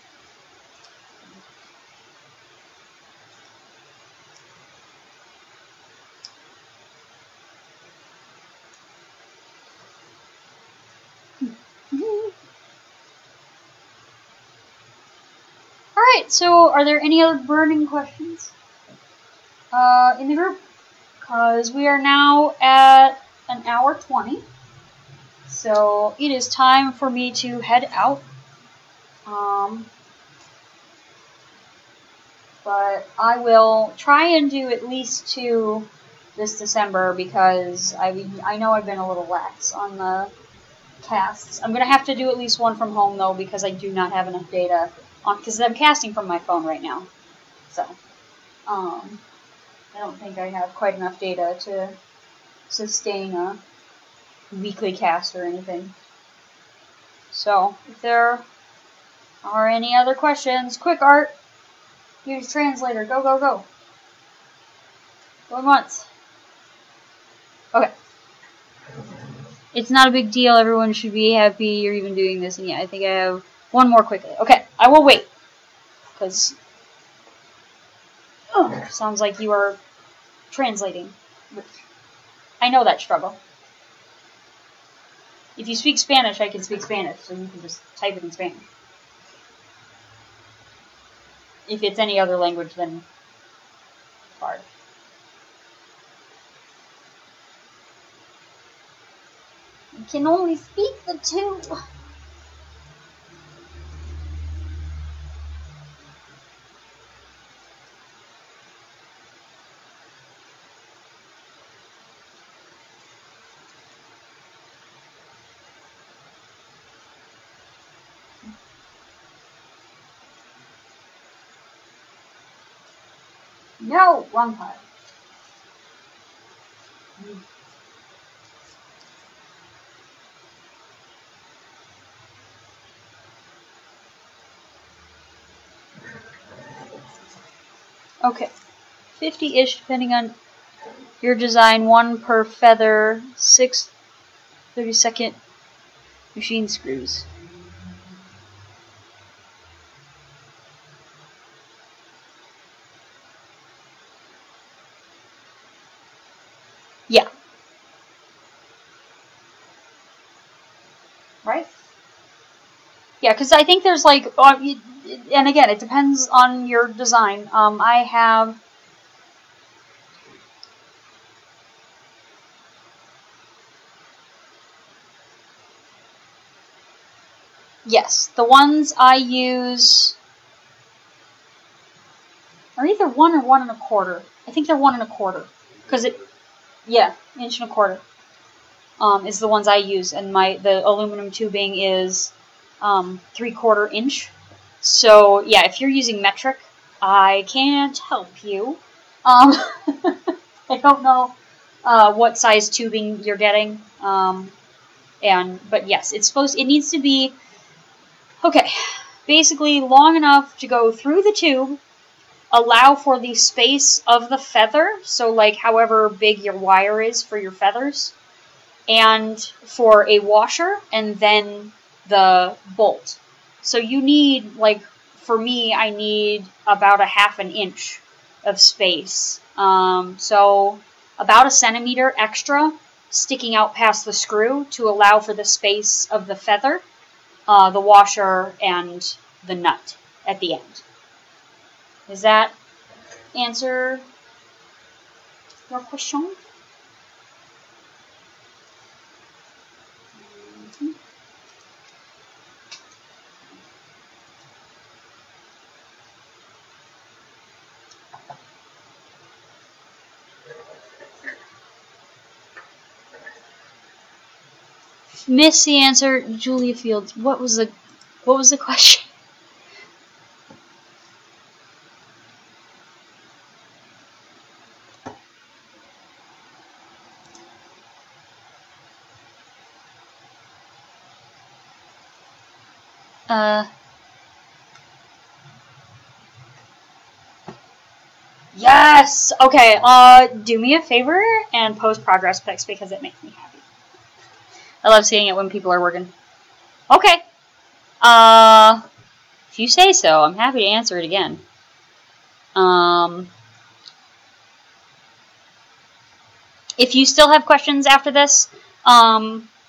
Alright, so are there any other burning questions in the group? Because we are now at an hour 20. So it is time for me to head out. But I will try and do at least 2 this December, because I know I've been a little lax on the casts. I'm going to have to do at least 1 from home, though, because I do not have enough data because I'm casting from my phone right now. So, I don't think I have quite enough data to sustain a weekly cast or anything. So, if there are any other questions, quick art, use translator, go, go, go. Going once. Okay. It's not a big deal, everyone should be happy you're even doing this, and yeah, I think I have 1 more quickly. Okay, I will wait, because sounds like you are translating. I know that struggle. If you speak Spanish, I can speak Spanish, so you can just type it in Spanish. If it's any other language, then hard. You can only speak the 2. No, wrong part. Okay, 50-ish depending on your design, 1 per feather, 6 30-second machine screws. Yeah. Right? Yeah, because I think there's like, and again, it depends on your design. I have... Yes, the ones I use are either 1 or 1 1/4. I think they're 1 1/4. Because yeah, 1 1/4 is the ones I use, and the aluminum tubing is 3/4 inch. So yeah, if you're using metric, I can't help you. I don't know what size tubing you're getting. But yes, it needs to be, okay, basically long enough to go through the tube, allow for the space of the feather, so like however big your wire is for your feathers, and for a washer, and then the bolt. So you need, like, for me, I need about 1/2 inch of space. So about 1 centimeter extra sticking out past the screw to allow for the space of the feather, the washer, and the nut at the end. Does that answer your question? Miss the answer, Julia Fields. What was the question? Yes! Okay, do me a favor and post progress pics because it makes me happy. I love seeing it when people are working. Okay. If you say so, I'm happy to answer it again. If you still have questions after this,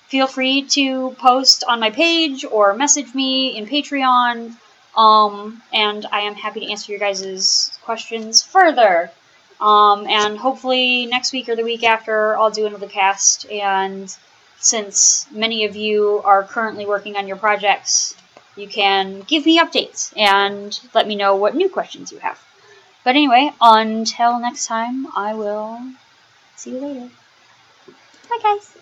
feel free to post on my page or message me in Patreon, and I am happy to answer your guys' questions further. And hopefully next week or the week after, I'll do another cast, and since many of you are currently working on your projects, you can give me updates and let me know what new questions you have. But anyway, until next time, I will see you later. Bye, guys.